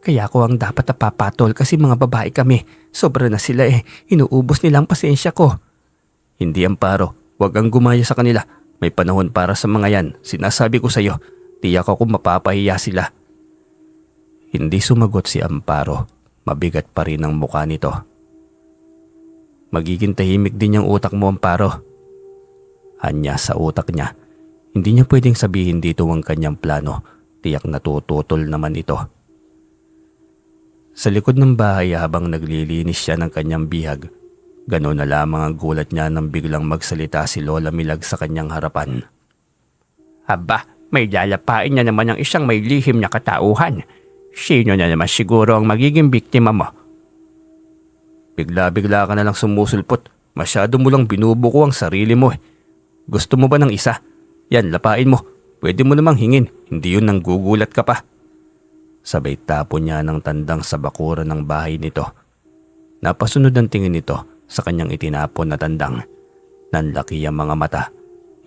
Kaya ko ang dapat napapatol kasi mga babae kami. Sobra na sila Inuubos nila ang pasensya ko. Hindi Amparo, huwag kang gumaya sa kanila. May panahon para sa mga yan. Sinasabi ko sa iyo, tiyak ako mapapahiya sila. Hindi sumagot si Amparo. Mabigat pa rin ang mukha nito. Magiging tahimik din yung utak mo, Amparo. Anya sa utak niya. Hindi niya pwedeng sabihin dito ang kanyang plano. Tiyak natututol naman ito. Sa likod ng bahay habang naglilinis siya ng kanyang bihag, gano'n na lamang ang gulat niya nang biglang magsalita si Lola Milag sa kanyang harapan. Aba, may lalapain na naman ang isang may lihim na katauhan. Sino na naman siguro ang magiging biktima mo? Bigla-bigla ka na lang sumusulpot. Masyado mo lang binubuko ang sarili mo Gusto mo ba ng isa? Yan, lapain mo. Pwede mo namang hingin. Hindi yun nang gugulat ka pa. Sabay tapon niya ng tandang sa bakuran ng bahay nito. Napasunod ang tingin nito sa kanyang itinapon na tandang. Nanlaki ang mga mata.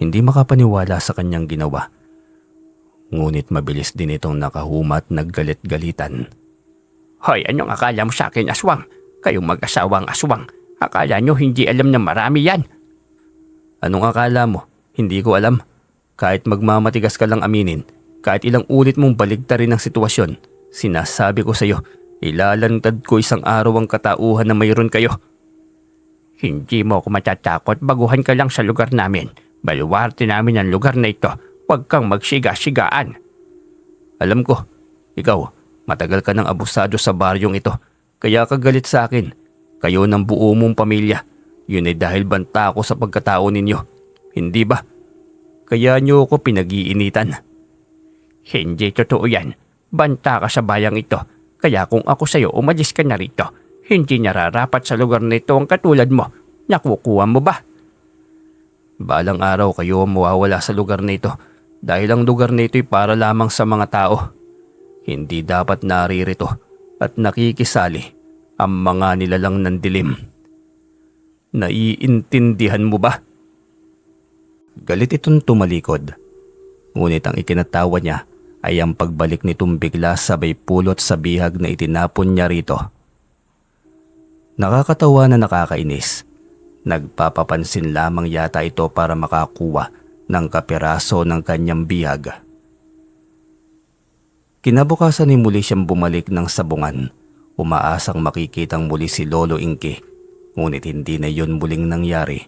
Hindi makapaniwala sa kanyang ginawa. Ngunit mabilis din itong nakahumat naggalit-galitan. Hoy, anong akala mo sa akin, aswang? Kayong mag-asawang aswang. Akala nyo hindi alam na marami yan. Anong akala mo? Hindi ko alam. Kahit magmamatigas ka lang aminin, kahit ilang ulit mong baligtarin ang sitwasyon, sinasabi ko sa iyo, ilalantad ko isang araw ang katauhan na mayroon kayo. Hindi mo ako matatakot, baguhan ka lang sa lugar namin. Baluwarte namin ang lugar na ito. Huwag kang magsiga-sigaan. Alam ko, ikaw, matagal ka nang abusado sa baryong ito. Kaya ka galit sa akin. Kayo ng buo mong pamilya. Yun ay dahil banta ako sa pagkatao ninyo. Hindi ba? Kaya niyo ako pinag-iinitan. Hindi totoo yan. Banta ka sa bayang ito. Kaya kung ako sa'yo, umalis ka na rito. Hindi nararapat sa lugar na ito ang katulad mo. Nakukuha mo ba? Balang araw kayo ang mawawala sa lugar na ito. Dahil ang lugar na ito ay para lamang sa mga tao. Hindi dapat naririto at nakikisali ang mga nilalang ng dilim. Naiintindihan mo ba? Galit itong tumalikod. Ngunit ang ikinatawa niya ay ang pagbalik nitong bigla sabay pulot sa bihag na itinapon niya rito. Nakakatawa na nakakainis. Nagpapapansin lamang yata ito para makakuha ng kapiraso ng kanyang bihag. Kinabukasan ay muli siyang bumalik ng sabungan. Umaasang makikitang muli si Lolo Inke, ngunit hindi na yun muling nangyari.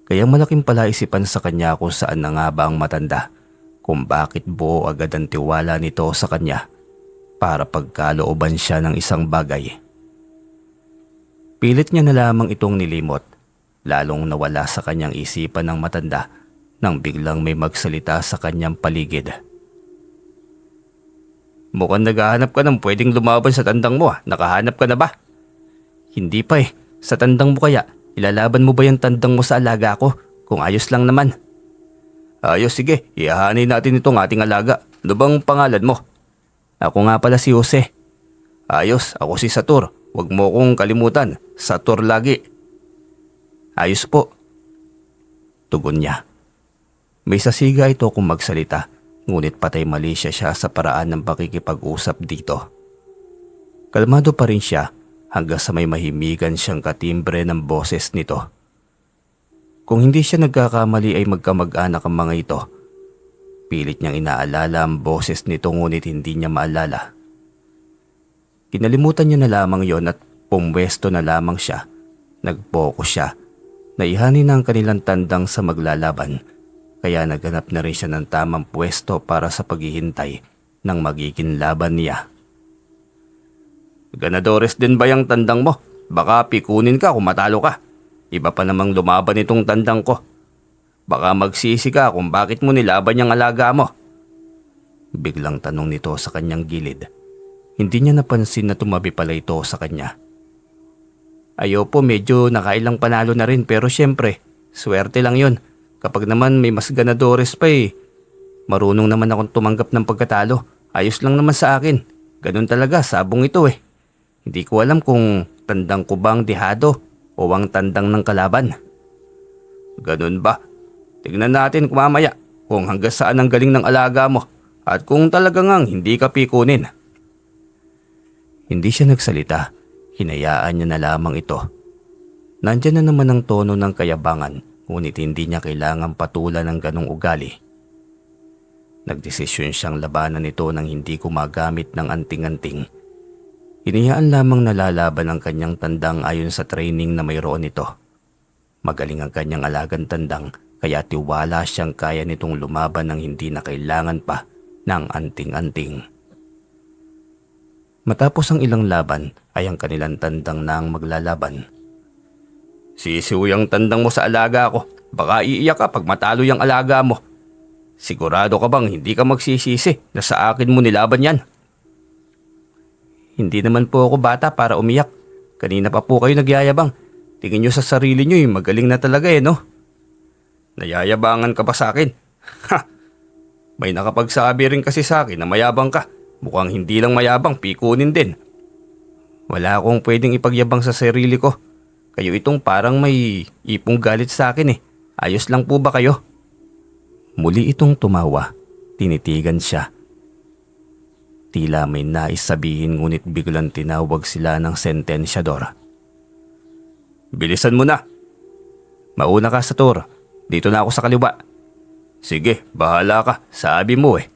Kaya malaking palaisipan sa kanya kung saan na nga ba ang matanda, kung bakit buo agad ang tiwala nito sa kanya para pagkalooban siya ng isang bagay. Pilit niya na lamang itong nilimot, lalong nawala sa kanyang isipan ng matanda nang biglang may magsalita sa kanyang paligid. Mukhang naghahanap ka ng pwedeng lumaban sa tandang mo. Nakahanap ka na ba? Hindi pa eh, sa tandang mo kaya, ilalaban mo ba yung tandang mo sa alaga ko kung ayos lang naman? Ayos, sige, ihahanay natin itong ating alaga. Ano bang pangalan mo? Ako nga pala si Jose. Ayos, ako si Satur. Huwag mo kong kalimutan, Satur lagi. Ayos po. Tugon niya. May sasiga ito kung magsalita, ngunit patay mali siya sa paraan ng pakikipag-usap dito. Kalmado pa rin siya hanggang sa may mahimigan siyang katimbre ng boses nito. Kung hindi siya nagkakamali ay magkamag-anak ang mga ito. Pilit niyang inaalala ang boses nito ngunit hindi niya maalala. Kinalimutan niya na lamang yon at pumwesto na lamang siya. Nag-focus siya. Naihani na ang kanilang tandang sa maglalaban. Kaya naghanap na rin siya ng tamang pwesto para sa paghihintay ng magiging laban niya. Ganadores din ba yung tandang mo? Baka pikunin ka kung matalo ka. Iba pa namang lumaban itong tandang ko. Baka magsisi ka kung bakit mo nilaban yung alaga mo. Biglang tanong nito sa kanyang gilid. Hindi niya napansin na tumabi pala ito sa kanya. Ayo po, medyo nakailang panalo na rin pero syempre, swerte lang yon. Kapag naman may mas ganadores pa eh. Marunong naman akong tumanggap ng pagkatalo. Ayos lang naman sa akin. Ganun talaga, sabong ito eh. Hindi ko alam kung tandang ko ba ang dihado o ang tandang ng kalaban. Ganun ba? Tignan natin mamaya kung hanggang saan ang galing ng alaga mo at kung talagang hindi ka pikunin. Hindi siya nagsalita. Hinayaan niya na lamang ito. Nandiyan na naman ang tono ng kayabangan, ngunit hindi niya kailangang patulan ng ganong ugali. Nagdesisyon siyang labanan ito nang hindi gumagamit ng anting-anting. Hinayaan lamang nalalaban ang kanyang tandang ayon sa training na mayroon ito. Magaling ang kanyang alagang tandang kaya tiwala siyang kaya nitong lumaban nang hindi na kailangan pa ng anting-anting. Matapos ang ilang laban ay ang kanilang tandang na ang maglalaban. Sisiw yung tandang mo sa alaga ko. Baka iiyak ka pag matalo yung alaga mo. Sigurado ka bang hindi ka magsisisi na sa akin mo nilaban yan? Hindi naman po ako bata para umiyak. Kanina pa po kayo nagyayabang. Tingin nyo sa sarili nyo magaling na talaga no? Nayayabangan ka ba sa akin? Ha! May nakapagsabi rin kasi sa akin na mayabang ka. Mukhang hindi lang mayabang, pikunin din. Wala akong pwedeng ipagyabang sa sarili ko. Kayo itong parang may ipong galit sa akin eh. Ayos lang po ba kayo? Muli itong tumawa. Tinitigan siya. Tila may nais sabihin ngunit biglang tinawag sila ng sentensyador. Bilisan mo na. Mauna ka, Satur. Dito na ako sa kaliwa. Sige, bahala ka. Sabi mo eh.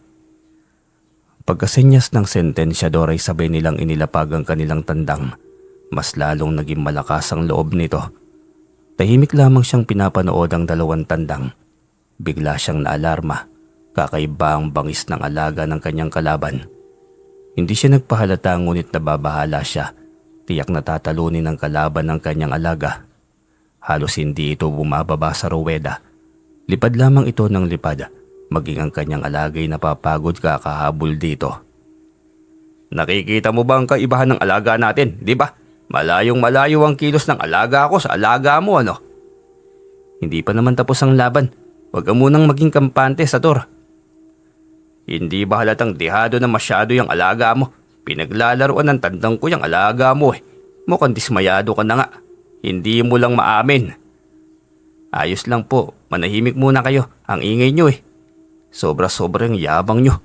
Pagkasenyas ng sentensyador ay sabay nilang inilapag ang kanilang tandang. Mas lalong naging malakas ang loob nito. Tahimik lamang siyang pinapanood ang dalawang tandang. Bigla siyang naalarma. Kakaiba ang bangis ng alaga ng kanyang kalaban. Hindi siya nagpahalata ngunit nababahala siya. Tiyak na tatalunin ng kalaban ng kanyang alaga. Halos hindi ito bumababa sa ruweda. Lipad lamang ito ng lipad. Maging ang kanyang alagay napapagod kakahabol dito. Nakikita mo ba ang kaibahan ng alaga natin, di ba? Malayong malayo ang kilos ng alaga ko sa alaga mo, ano? Hindi pa naman tapos ang laban. Huwag ka munang maging kampante, Satur. Hindi ba halatang dihado na masyado yung alaga mo? Pinaglalaroan ng tandang ko yung alaga mo eh. Mukhang dismayado ka na nga. Hindi mo lang maamin. Ayos lang po, manahimik muna kayo. Ang ingay nyo eh. Sobra-sobrang yabang nyo.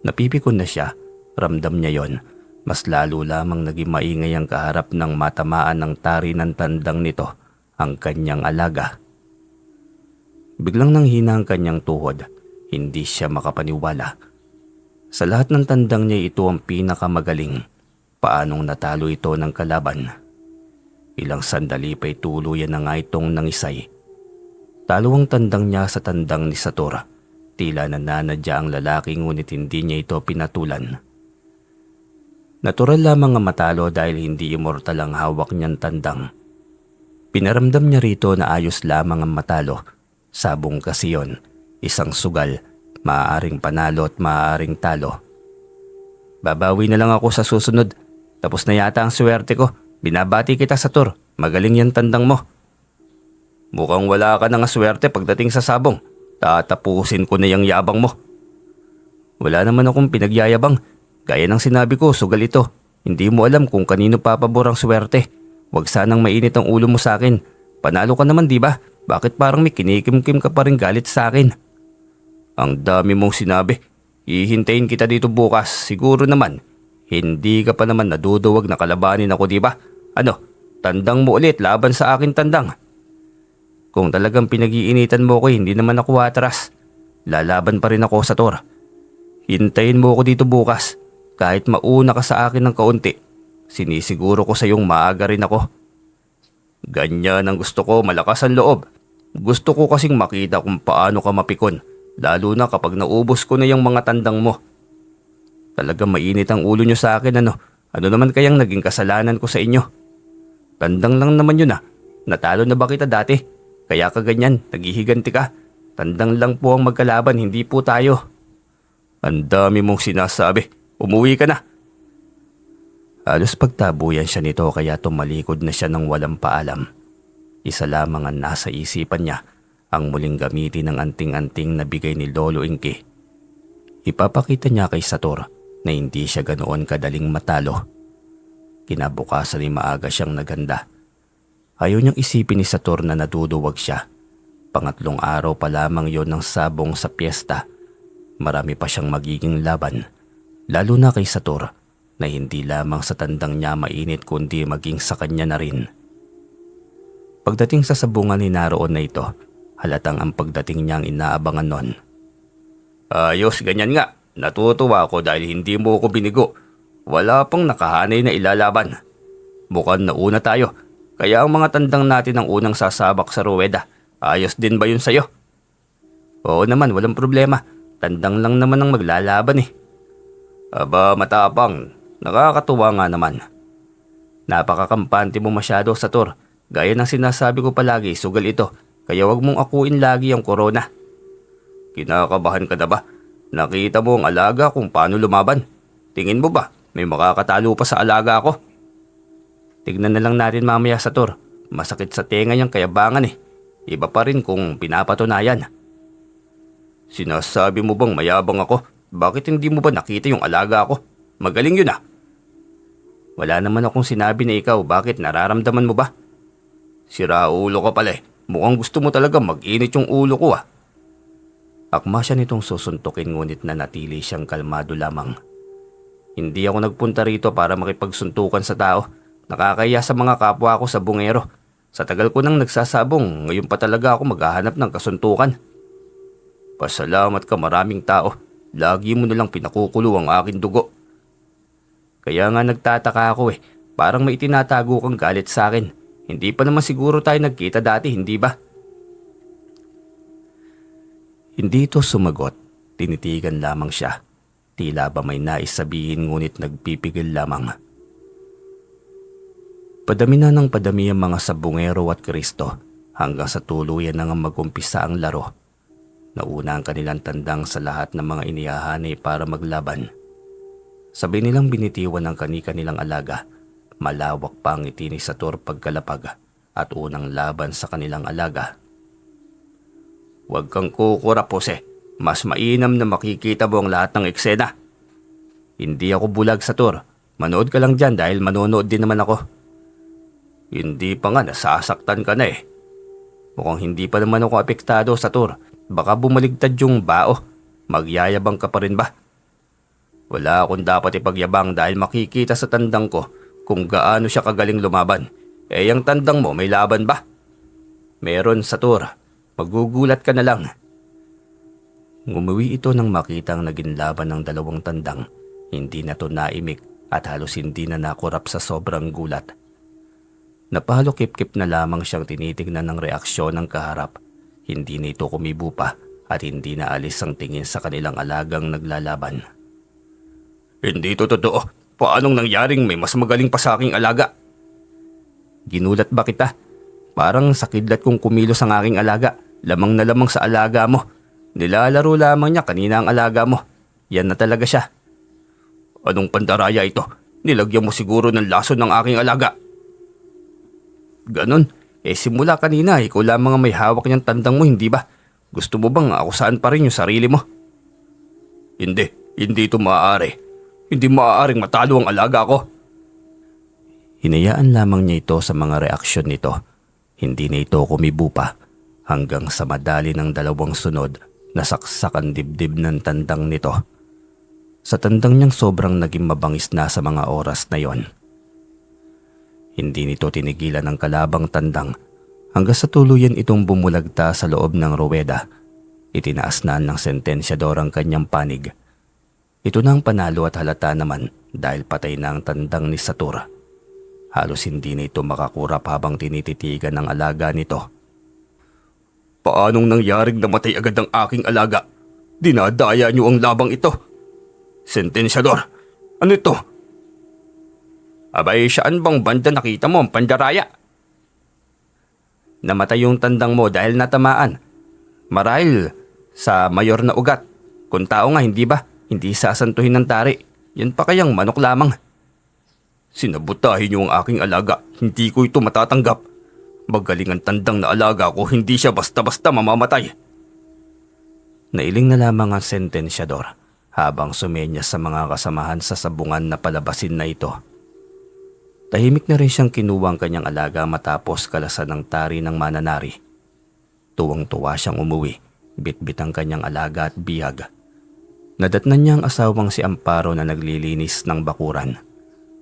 Napipikon na siya. Ramdam niya yon. Mas lalo lamang naging maingay ang kaharap ng matamaan ng tari ng tandang nito, ang kanyang alaga. Biglang nanghina ang kanyang tuhod. Hindi siya makapaniwala. Sa lahat ng tandang niya ito ang pinakamagaling. Paanong natalo ito ng kalaban? Ilang sandali pa'y tuluyan na nga itong nangisay. Talo ang tandang niya sa tandang ni Satur. Tila nananadya ang lalaki ngunit hindi niya ito pinatulan. Natural lamang ang matalo dahil hindi immortal ang hawak niyang tandang. Pinaramdam niya rito na ayos lamang ang matalo. Sabong kasi yon, isang sugal, maaaring panalo at maaaring talo. Babawi na lang ako sa susunod. Tapos na yata ang swerte ko. Binabati kita sa tour. Magaling yan tandang mo. Mukhang wala ka ng swerte pagdating sa sabong. Tatapusin ko na yung yabang mo. Wala naman akong pinagyayabang. Gaya ng sinabi ko, sugal ito. Hindi mo alam kung kanino papabor ang swerte. Huwag sanang mainit ang ulo mo sa akin. Panalo ka naman, di ba? Bakit parang may kinikimkim ka pa rin galit sa akin? Ang dami mong sinabi. Hihintayin kita dito bukas. Siguro naman, hindi ka pa naman naduduwag na kalabanin ako, di ba? Ano, tandang mo ulit laban sa akin tandang. Kung talagang pinag-iinitan mo ko, hindi naman ako atras. Lalaban pa rin ako sa tour. Hintayin mo ako dito bukas. Kahit mauna ka sa akin ng kaunti, sinisiguro ko sa iyong maaga rin ako. Ganyan ang gusto ko, malakas ang loob. Gusto ko kasing makita kung paano ka mapikon, lalo na kapag naubos ko na yung mga tandang mo. Talagang mainit ang ulo nyo sa akin, ano? Ano naman kayang naging kasalanan ko sa inyo? Tandang lang naman yun ah. Natalo na ba kita dati? Kaya ka ganyan, naghihiganti ka. Tandang lang po ang magkalaban, hindi po tayo. Ang dami mong sinasabi. Umuwi ka na. Halos pagtabuyan siya nito kaya tumalikod na siya ng walang paalam. Isa lamang ang nasa isipan niya, ang muling gamitin ng anting-anting na bigay ni Lolo Inky. Ipapakita niya kay Sator na hindi siya ganoon kadaling matalo. Kinabukasan ay maaga siyang naganda. Ayaw niyang isipin ni Sator na naduduwag siya. Pangatlong araw pa lamang yon ng sabong sa piyesta. Marami pa siyang magiging laban. Lalo na kay Sator na hindi lamang sa tandang niya mainit kundi maging sa kanya na rin. Pagdating sa sabungan ni naroon na ito, halatang ang pagdating niyang inaabangan nun. Ayos, ganyan nga. Natutuwa ako dahil hindi mo ako binigo. Wala pang nakahanay na ilalaban. Mukhang nauna tayo. Kaya ang mga tandang natin ang unang sasabak sa ruweda. Ayos din ba yun sa'yo? Oo naman, walang problema. Tandang lang naman ang maglalaban eh. Aba, matapang. Nakakatuwa nga naman. Napakakampante mo masyado sa tour. Gaya ng sinasabi ko palagi, sugal ito. Kaya wag mong akuin lagi ang corona. Kinakabahan ka na ba? Nakita mo ang alaga kung paano lumaban. Tingin mo ba, may makakatalo pa sa alaga ko? Tignan na lang natin mamaya sa tour. Masakit sa tenga niyang kayabangan eh. Iba pa rin kung pinapatunayan. Sinasabi mo bang mayabang ako? Bakit hindi mo ba nakita yung alaga ko? Magaling yun ah. Wala naman akong sinabi na ikaw, bakit nararamdaman mo ba? Sira ulo ka pala eh. Mukhang gusto mo talaga mag-init yung ulo ko ah. Akma siya nitong susuntukin ngunit nanatili siyang kalmado lamang. Hindi ako nagpunta rito para makipagsuntukan sa tao. Nakakaya sa mga kapwa ko sa bungero. Sa tagal ko nang nagsasabong, ngayon pa talaga ako maghahanap ng kasuntukan. Pasalamat ka maraming tao. Lagi mo nalang pinakukulo ang aking dugo. Kaya nga nagtataka ako eh. Parang may itinatago kang galit sa akin. Hindi pa naman siguro tayo nagkita dati, hindi ba? Hindi ito sumagot. Tinitigan lamang siya. Tila ba may nais sabihin ngunit nagpipigil lamang. Padami na ng padami ang mga sabungero at Kristo hanggang sa tuluyan na nga mag-umpisa ang laro. Nauna ang kanilang tandang sa lahat ng mga inihahanay para maglaban. Sabi nilang binitiwan ng kani-kanilang alaga. Malawak pa ang ngiti ni Sator pagkalapag at unang laban sa kanilang alaga. Huwag kang kukura, Pose. Mas mainam na makikita mo ang lahat ng eksena. Hindi ako bulag, Sator. Manood ka lang dyan dahil manonood din naman ako. Hindi pa nga, nasasaktan ka na eh. Mukhang hindi pa naman ako apektado, Sator. Baka bumaligtad yung bao. Magyayabang ka pa rin ba? Wala akong dapat ipagyabang dahil makikita sa tandang ko kung gaano siya kagaling lumaban. Eh, yung tandang mo may laban ba? Meron, Sator. Magugulat ka na lang. Ngumuwi ito nang makita ang naging laban ng dalawang tandang. Hindi na to naimik at halos hindi na nakurap sa sobrang gulat. Napalo kip-kip na lamang siyang tinitignan ng reaksyon ng kaharap. Hindi na ito kumibo pa at hindi na alis ang tingin sa kanilang alagang naglalaban. Hindi ito totoo. Paanong nangyaring may mas magaling pa sa aking alaga? Ginulat ba kita? Parang sa kidlat kong kumilos ang aking alaga. Lamang na lamang sa alaga mo. Nilalaro lamang niya kanina ang alaga mo. Yan na talaga siya. Anong pandaraya ito? Nilagyan mo siguro ng lason ng aking alaga. Ganon. Simula kanina ikaw lamang ang may hawak niyang tandang mo, hindi ba? Gusto mo bang akusahan pa rin yung sarili mo? Hindi ito maaari. Hindi maaaring matalo ang alaga ko. Hinayaan lamang niya ito sa mga reaksyon nito. Hindi na ito kumibo pa hanggang sa madali ng dalawang sunod na saksakan dibdib ng tandang nito. Sa tandang niyang sobrang naging mabangis na sa mga oras na yon. Hindi nito tinigilan ang kalabang tandang hanggang sa tuluyan itong bumulagta sa loob ng ruweda. Itinaas na ng sentensyador ang kanyang panig. Ito na ang panalo at halata naman dahil patay na ang tandang ni Satur. Halos hindi na ito makakurap habang tinititigan ng alaga nito. Paanong nangyaring namatay agad ang aking alaga? Dinadaya niyo ang labang ito. Sentensyador, ano ito? Abay, saan bang banda nakita mo ang pandaraya? Namatay yung tandang mo dahil natamaan. Marahil sa mayor na ugat. Kung tao nga, hindi ba? Hindi sasantuhin ng tari. Yan pa kayang manok lamang. Sinabutahin niyo ang aking alaga. Hindi ko ito matatanggap. Magaling ang tandang na alaga ko, hindi siya basta-basta mamamatay. Nailing na lamang ang sentensyador habang sumenyas sa mga kasamahan sa sabungan na palabasin na ito. Tahimik na rin siyang kinuha ang kanyang alaga matapos kalasan ng tari ng mananari. Tuwang-tuwa siyang umuwi, bitbit ang kanyang alaga at bihag. Nadatnan niya ang asawang si Amparo na naglilinis ng bakuran.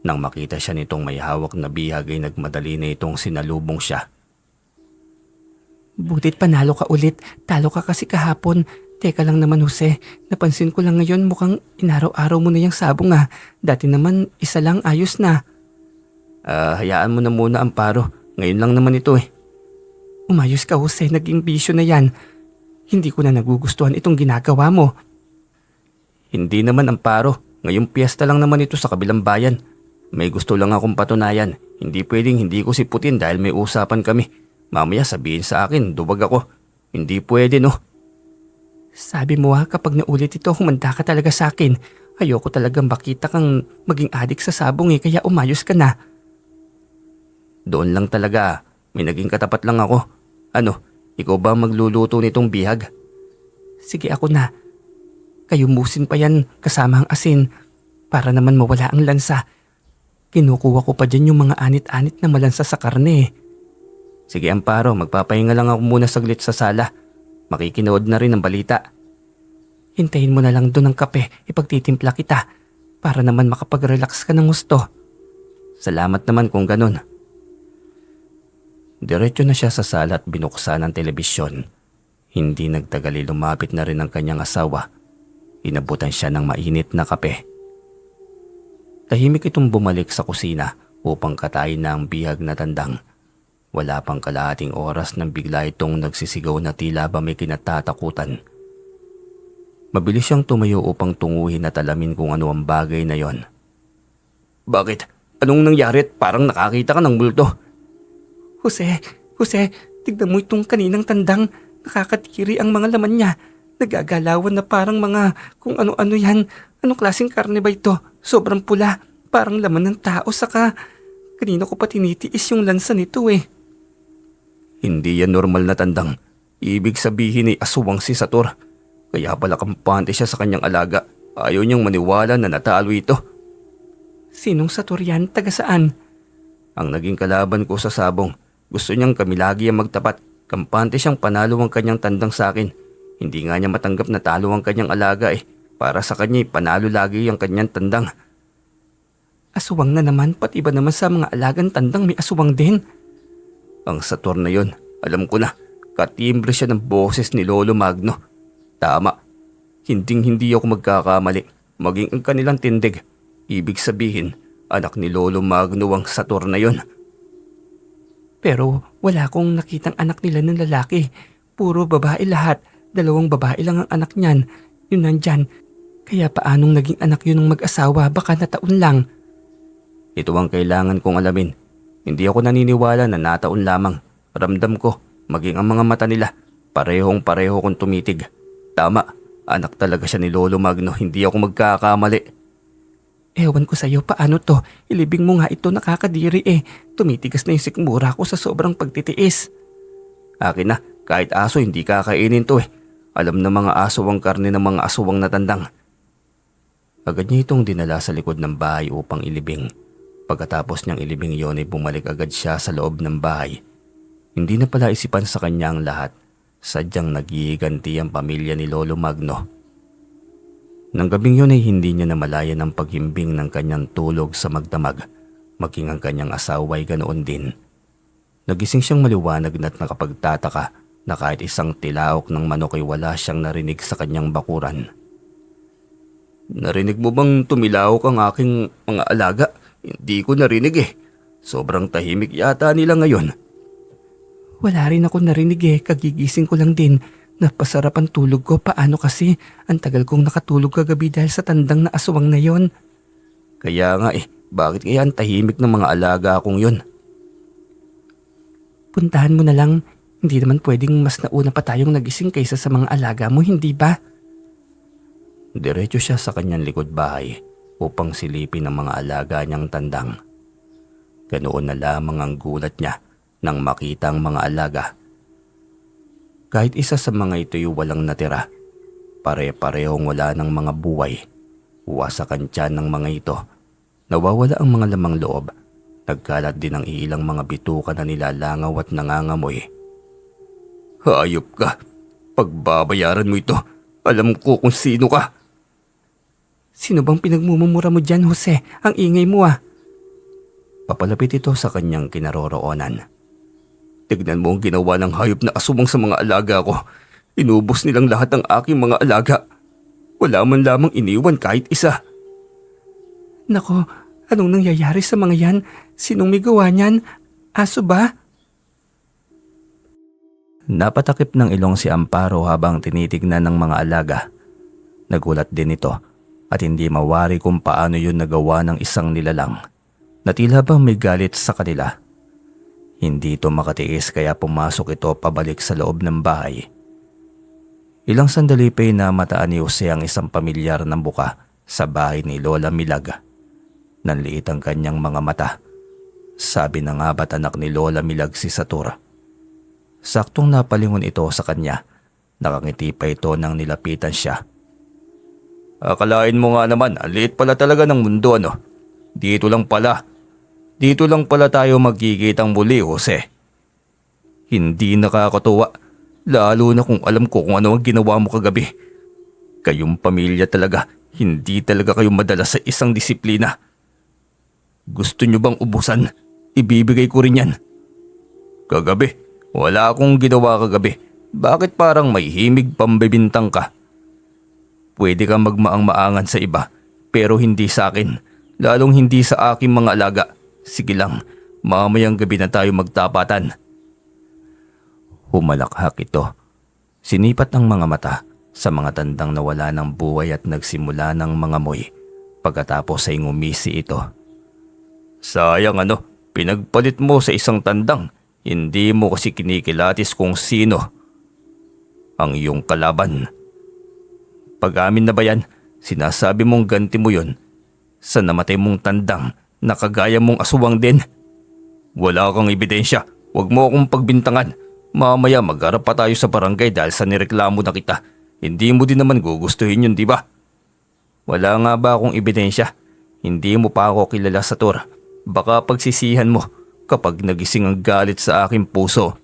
Nang makita siya nitong may hawak na bihag ay nagmadali na itong sinalubong siya. Butit panalo ka ulit, talo ka kasi kahapon. Teka lang naman Jose, napansin ko lang ngayon mukhang inaraw-araw mo na yung sabong ah. Dati naman isa lang ayos na. Hayaan mo na muna Amparo, ngayon lang naman ito eh. Umayos ka Jose, naging bisyo na yan. Hindi ko na nagugustuhan itong ginagawa mo. Hindi naman Amparo, ngayong piyesta lang naman ito sa kabilang bayan. May gusto lang akong patunayan, hindi pwedeng hindi ko siputin dahil may usapan kami. Mamaya sabihin sa akin, duwag ako. Hindi pwede no. Sabi mo kapag naulit ito, humanda ka talaga sa akin. Ayoko talagang makita kang maging adik sa sabong kaya umayos ka na. Doon lang talaga, may naging katapat lang ako. Ano, ikaw ba magluluto nitong bihag? Sige ako na. Kayumusin pa yan kasama ang asin para naman mawala ang lansa. Kinukuha ko pa dyan yung mga anit-anit na malansa sa karne. Sige Amparo, magpapahinga lang ako muna saglit sa sala. Makikinood na rin ang balita. Hintayin mo na lang doon ang kape, ipagtitimpla kita para naman makapag-relax ka ng gusto. Salamat naman kung ganun. Diretso na siya sa sala at binuksan ang telebisyon. Hindi nagtagal lumapit na rin ang kanyang asawa. Inabutan siya ng mainit na kape. Tahimik itong bumalik sa kusina upang katayin na ang bihag na tandang. Wala pang kalahating oras nang bigla itong nagsisigaw na tila ba may kinatatakutan. Mabilis siyang tumayo upang tunguhin at alamin kung ano ang bagay na yon. Bakit? Anong nangyari? Parang nakakita ka ng multo. Jose, tignan mo itong kaninang tandang. Nakakatiri ang mga laman niya. Nagagalawan na parang mga kung ano-ano yan. Anong klaseng karne ba ito? Sobrang pula. Parang laman ng tao saka kanina ko pa tinitiis yung lansa nito eh. Hindi yan normal na tandang. Ibig sabihin ay aswang si Satur. Kaya pala kampante siya sa kanyang alaga. Ayaw niyang maniwala na natalo ito. Sinong Satur yan? Taga saan? Ang naging kalaban ko sa sabong. Gusto niyang kami lagi ang magtapat. Kampante siyang panalo ang kanyang tandang sa akin. Hindi nga niya matanggap na talo ang kanyang alaga eh. Para sa kanya panalo lagi ang kanyang tandang. Aswang na naman, pati iba naman sa mga alagang tandang may aswang din. Ang Satur na yon, alam ko na. Katimbre siya ng boses ni Lolo Magno. Tama. Hinding-hindi ako magkakamali. Maging ang kanilang tindig. Ibig sabihin, anak ni Lolo Magno ang Satur na yon. Pero wala akong nakitang anak nila ng lalaki. Puro babae lahat. 2 babae lang ang anak niyan. Yun nandyan. Kaya paanong naging anak yun ng mag-asawa? Baka nataon lang. Ito ang kailangan kong alamin. Hindi ako naniniwala na nataon lamang. Ramdam ko, maging ang mga mata nila, parehong-pareho kong tumitig. Tama, anak talaga siya ni Lolo Magno, hindi ako magkakamali. Ewan ko sa'yo, paano to? Ilibing mo nga ito, nakakadiri eh. Tumitigas na yung sikmura ko sa sobrang pagtitiis. Akin na, kahit aso hindi kakainin to eh. Alam na mga aso ang karne ng mga aswang na tandang. Agad niya itong dinala sa likod ng bahay upang ilibing. Pagkatapos niyang ilibing yon ay bumalik agad siya sa loob ng bahay. Hindi na pala isipan sa kanya ang lahat. Sadyang naghihiganti ang pamilya ni Lolo Magno. Nang gabing yun ay hindi niya namalayan ang paghimbing ng kanyang tulog sa magdamag. Maging ang kanyang asawa ay ganoon din. Nagising siyang maliwanag na't nakapagtataka na kahit isang tilaok ng manok ay wala siyang narinig sa kanyang bakuran. Narinig mo bang tumilaok ang aking mga alaga? Hindi ko narinig eh. Sobrang tahimik yata nila ngayon. Wala rin ako narinig eh, kagigising ko lang din. Napasarap ang tulog ko, paano kasi? Ang tagal kong nakatulog kagabi dahil sa tandang na aswang na yon. Kaya nga eh, bakit kaya ang tahimik ng mga alaga akong yun? Puntahan mo na lang, hindi naman pwedeng mas nauna pa tayong nagising kaysa sa mga alaga mo, hindi ba? Diretso siya sa kanyang likod bahay upang silipin ang mga alaga niyang tandang. Ganoon na lamang ang gulat niya nang makita ang mga alaga. Kahit isa sa mga ito'y walang natira, pare-parehong wala ng mga buhay. Wasak ang tiyan ng mga ito. Nawawala ang mga lamang loob. Nagkalat din ang ilang mga bituka na nilalangaw at nangangamoy. Hayop ka! Pagbabayaran mo ito. Alam ko kung sino ka. Sino bang pinagmumumura mo dyan, Jose? Ang ingay mo ah. Papalapit ito sa kanyang kinaroroonan. Tignan mo ang ginawa ng hayop na asumang sa mga alaga ko. Inubos nilang lahat ng aking mga alaga. Wala man lamang iniwan kahit isa. Nako, anong nangyayari sa mga yan? Sinong may gawa niyan? Aso ba? Napatakip ng ilong si Amparo habang tinitignan ng mga alaga. Nagulat din ito at hindi mawari kung paano yun nagawa ng isang nilalang na tila bang may galit sa kanila. Hindi ito makatiis kaya pumasok ito pabalik sa loob ng bahay. Ilang sandali pa'y namataan ni Jose ang isang pamilyar na buka sa bahay ni Lola Milag. Nanliit ang kanyang mga mata. Sabi na nga ba't anak ni Lola Milag si Satur? Saktong napalingon ito sa kanya. Nakangiti pa ito nang nilapitan siya. Akalain mo nga naman, ang liit pala talaga ng mundo ano. Dito lang pala tayo magkikitang muli, Jose. Hindi nakakatuwa, lalo na kung alam ko kung ano ang ginawa mo kagabi. Kayong pamilya talaga, hindi talaga kayo madala sa isang disiplina. Gusto nyo bang ubusan? Ibibigay ko rin yan. Kagabi, wala akong ginawa kagabi. Bakit parang may himig pambibintang ka? Pwede kang magmaang-maangan sa iba, pero hindi sa akin. Lalong hindi sa aking mga alaga. Sige lang, mamayang gabi na tayo magtapatan. Humalakhak ito. Sinipat ang mga mata sa mga tandang nawala ng buhay at nagsimula ng mga moy. Pagkatapos ay ngumisi ito. Sayang ano, pinagpalit mo sa isang tandang. Hindi mo kasi kinikilatis kung sino ang iyong kalaban. Pag-amin na ba yan, sinasabi mong ganti mo yun sa namatay mong tandang na kagaya mong aswang din? Wala kang ebidensya, huwag mo akong pagbintangan. Mamaya magharap pa tayo sa barangay dahil sa nireklamo na kita. Hindi mo din naman gugustuhin yun, di ba? Wala nga ba akong ebidensya? Hindi mo pa ako kilala sa Tor. Baka pagsisihan mo kapag nagising ang galit sa aking puso.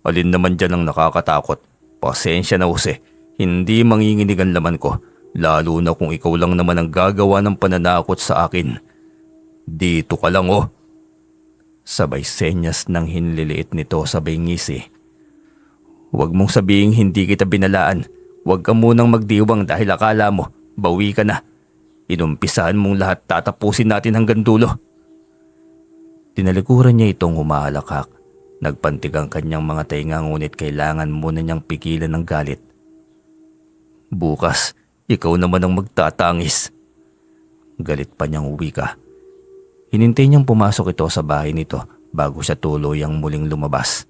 Alin naman dyan ang nakakatakot? Pasensya na, Jose. Hindi manginginig ang laman ko. Lalo na kung ikaw lang naman ang gagawa ng pananakot sa akin. Dito ka lang oh. Sabay senyas ng hinliliit nito sabay ngisi. Huwag mong sabihing hindi kita binalaan. Huwag ka munang magdiwang dahil akala mo, bawi ka na. Inumpisahan mong lahat, tatapusin natin hanggang dulo. Tinalikuran niya itong humahalakhak. Nagpantig ang kanyang mga tainga ngunit kailangan muna niyang pigilan ng galit. Bukas, ikaw naman ang magtatangis. Galit pa niyang wika. Hinintay niyang pumasok ito sa bahay nito bago siya tuluyang muling lumabas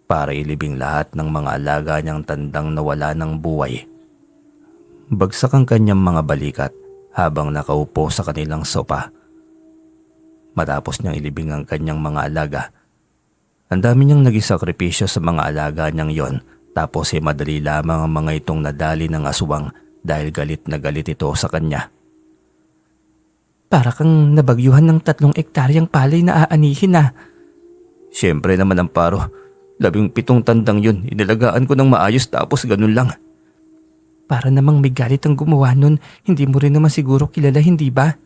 para ilibing lahat ng mga alaga niyang tandang nawala ng buhay. Bagsak ang kanyang mga balikat habang nakaupo sa kanilang sopa. Matapos niyang ilibing ang kanyang mga alaga, ang dami niyang naging sakripisyo sa mga alaga niyang yon, tapos madali lamang ang mga itong nadali ng aswang dahil galit na galit ito sa kanya. Para kang nabagyuhan ng 3 ektaryang palay na aanihin na. Siyempre naman Amparo, 17 tandang yun, inalagaan ko ng maayos tapos ganun lang. Para namang may galit ang gumawa nun, hindi mo rin naman siguro kilala, hindi ba?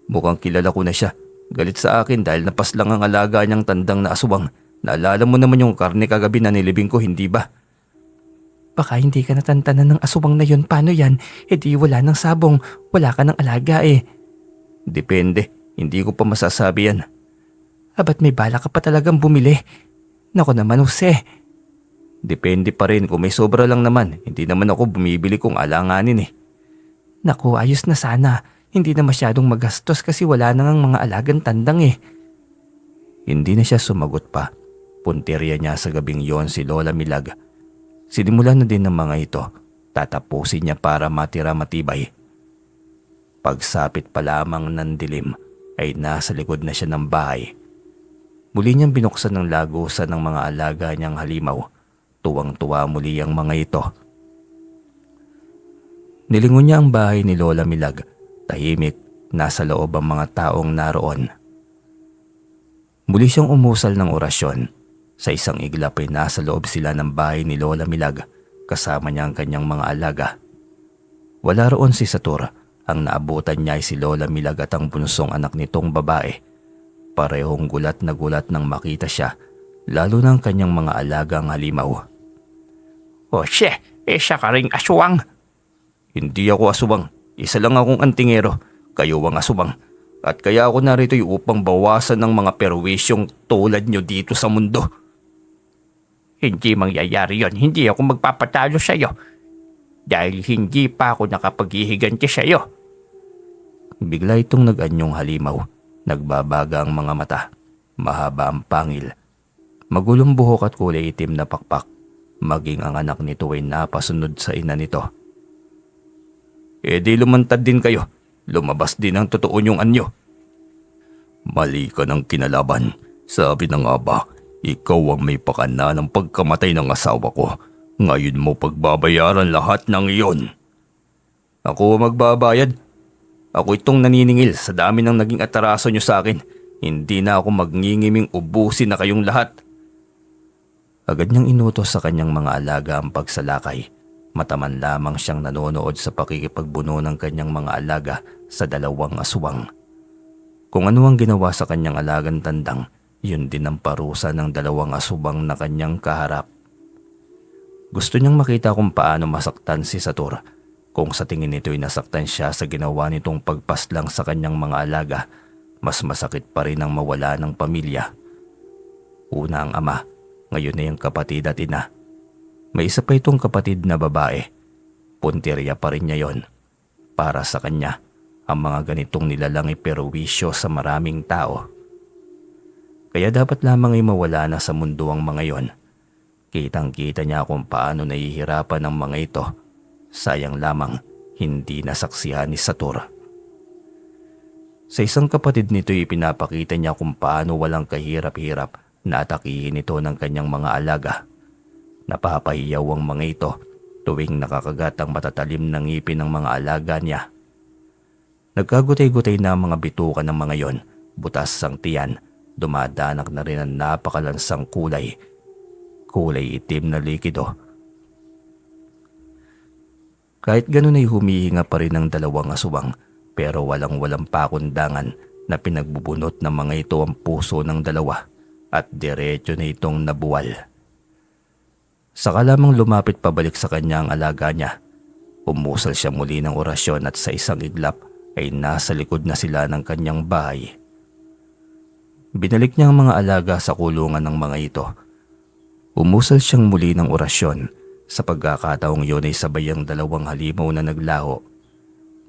Mukhang kilala ko na siya. Galit sa akin dahil napaslang ang alaga niyang tandang na aswang. Naalala mo naman yung karne kagabi na nilibing ko, hindi ba? Baka hindi ka natantanan ng aswang na yon. Paano yan? E di wala ng sabong, wala ka ng alaga eh. Depende, hindi ko pa masasabi yan. Ba't may bala ka pa talagang bumili? Nako naman, Jose. Depende pa rin, kung may sobra lang naman. Hindi naman ako bumibili kung alanganin eh. Naku, ayos na sana. Hindi na masyadong magastos kasi wala na ngang mga alagang tandang eh. Hindi na siya sumagot pa. Punteriya niya sa gabing yon si Lola Milag. Sinimulan na din ng mga ito. Tatapusin niya para matira matibay. Pagsapit pa lamang ng dilim ay nasa likod na siya ng bahay. Muli niyang binuksan ng lagusan ng mga alaga niyang halimaw. Tuwang-tuwa muli ang mga ito. Nilingon niya ang bahay ni Lola Milag. Tahimik, nasa loob ang mga taong naroon. Muli siyang umusal ng orasyon. Sa isang iglap ay nasa loob sila ng bahay ni Lola Milag, kasama niya ang kanyang mga alaga. Wala roon si Satur. Ang naabutan niya ay si Lola Milag at ang bunsong anak nitong babae. Parehong gulat na gulat nang makita siya, lalo ng kanyang mga alagang halimaw. Jose, isa ka ring aswang. Hindi ako aswang. Isa lang akong antingero, kayo ang aswang. At kaya ako narito'y upang bawasan ng mga perwisyong tulad nyo dito sa mundo. Hindi mangyayari yon. Hindi ako magpapatalo sa iyo. Dahil hindi pa ako nakapaghihiganti sa iyo. Bigla itong nag-anyong halimaw. Nagbabaga ang mga mata. Mahaba ang pangil. Magulong buhok at kulay itim na pakpak. Maging ang anak nito ay napasunod sa ina nito. Di lumantad din kayo. Lumabas din ang totoo niyong anyo. Mali ka ng kinalaban. Sabi na nga ba, ikaw ang may pakana ng pagkamatay ng asawa ko. Ngayon mo pagbabayaran lahat ng iyon. Ako magbabayad. Ako itong naniningil sa dami ng naging ataraso niyo sa akin. Hindi na ako magngingiming ubusin na kayong lahat. Agad niyang inutos sa kanyang mga alaga ang pagsalakay. Mataman lamang siyang nanonood sa pakikipagbuno ng kanyang mga alaga sa 2 aswang. Kung ano ang ginawa sa kanyang alagang tandang, yun din ang parusa ng 2 aswang na kanyang kaharap. Gusto niyang makita kung paano masaktan si Satur. Kung sa tingin nito'y nasaktan siya sa ginawa nitong pagpaslang sa kanyang mga alaga, mas masakit pa rin ang mawala ng pamilya. Una ang ama, ngayon na yung kapatid at ina. May isa pa itong kapatid na babae. Punteriya pa rin niya yon. Para sa kanya, ang mga ganitong nilalang ay perwisyo sa maraming tao. Kaya dapat lamang ay mawala na sa mundo ang mga yon. Kitang-kita niya kung paano nahihirapan ang mga ito. Sayang lamang, hindi nasaksihan ni Satur. Sa isang kapatid nito ipinapakita niya kung paano walang kahirap-hirap na atakihin ito ng kanyang mga alaga. Napapahiyaw ang mga ito tuwing nakakagat ang matatalim ng ngipin ng mga alaga niya. Nagkagutay-gutay na ang mga bituka ng mga yon, butas ang tiyan, dumadanak na rin ang napakalansang kulay. Kulay itim na likido. Kahit ganun ay humihinga pa rin ang 2 aswang, pero walang pakundangan na pinagbubunot ng mga ito ang puso ng 2 at diretso na itong nabuwal. Saka lamang lumapit pabalik sa kanya ang alaga niya. Umusal siya muli ng orasyon at sa isang iglap ay nasa likod na sila ng kanyang bahay. Binalik niya ang mga alaga sa kulungan ng mga ito. Umusal siyang muli ng orasyon. Sa pagkakataong yun ay sabay ang 2 halimaw na naglaho.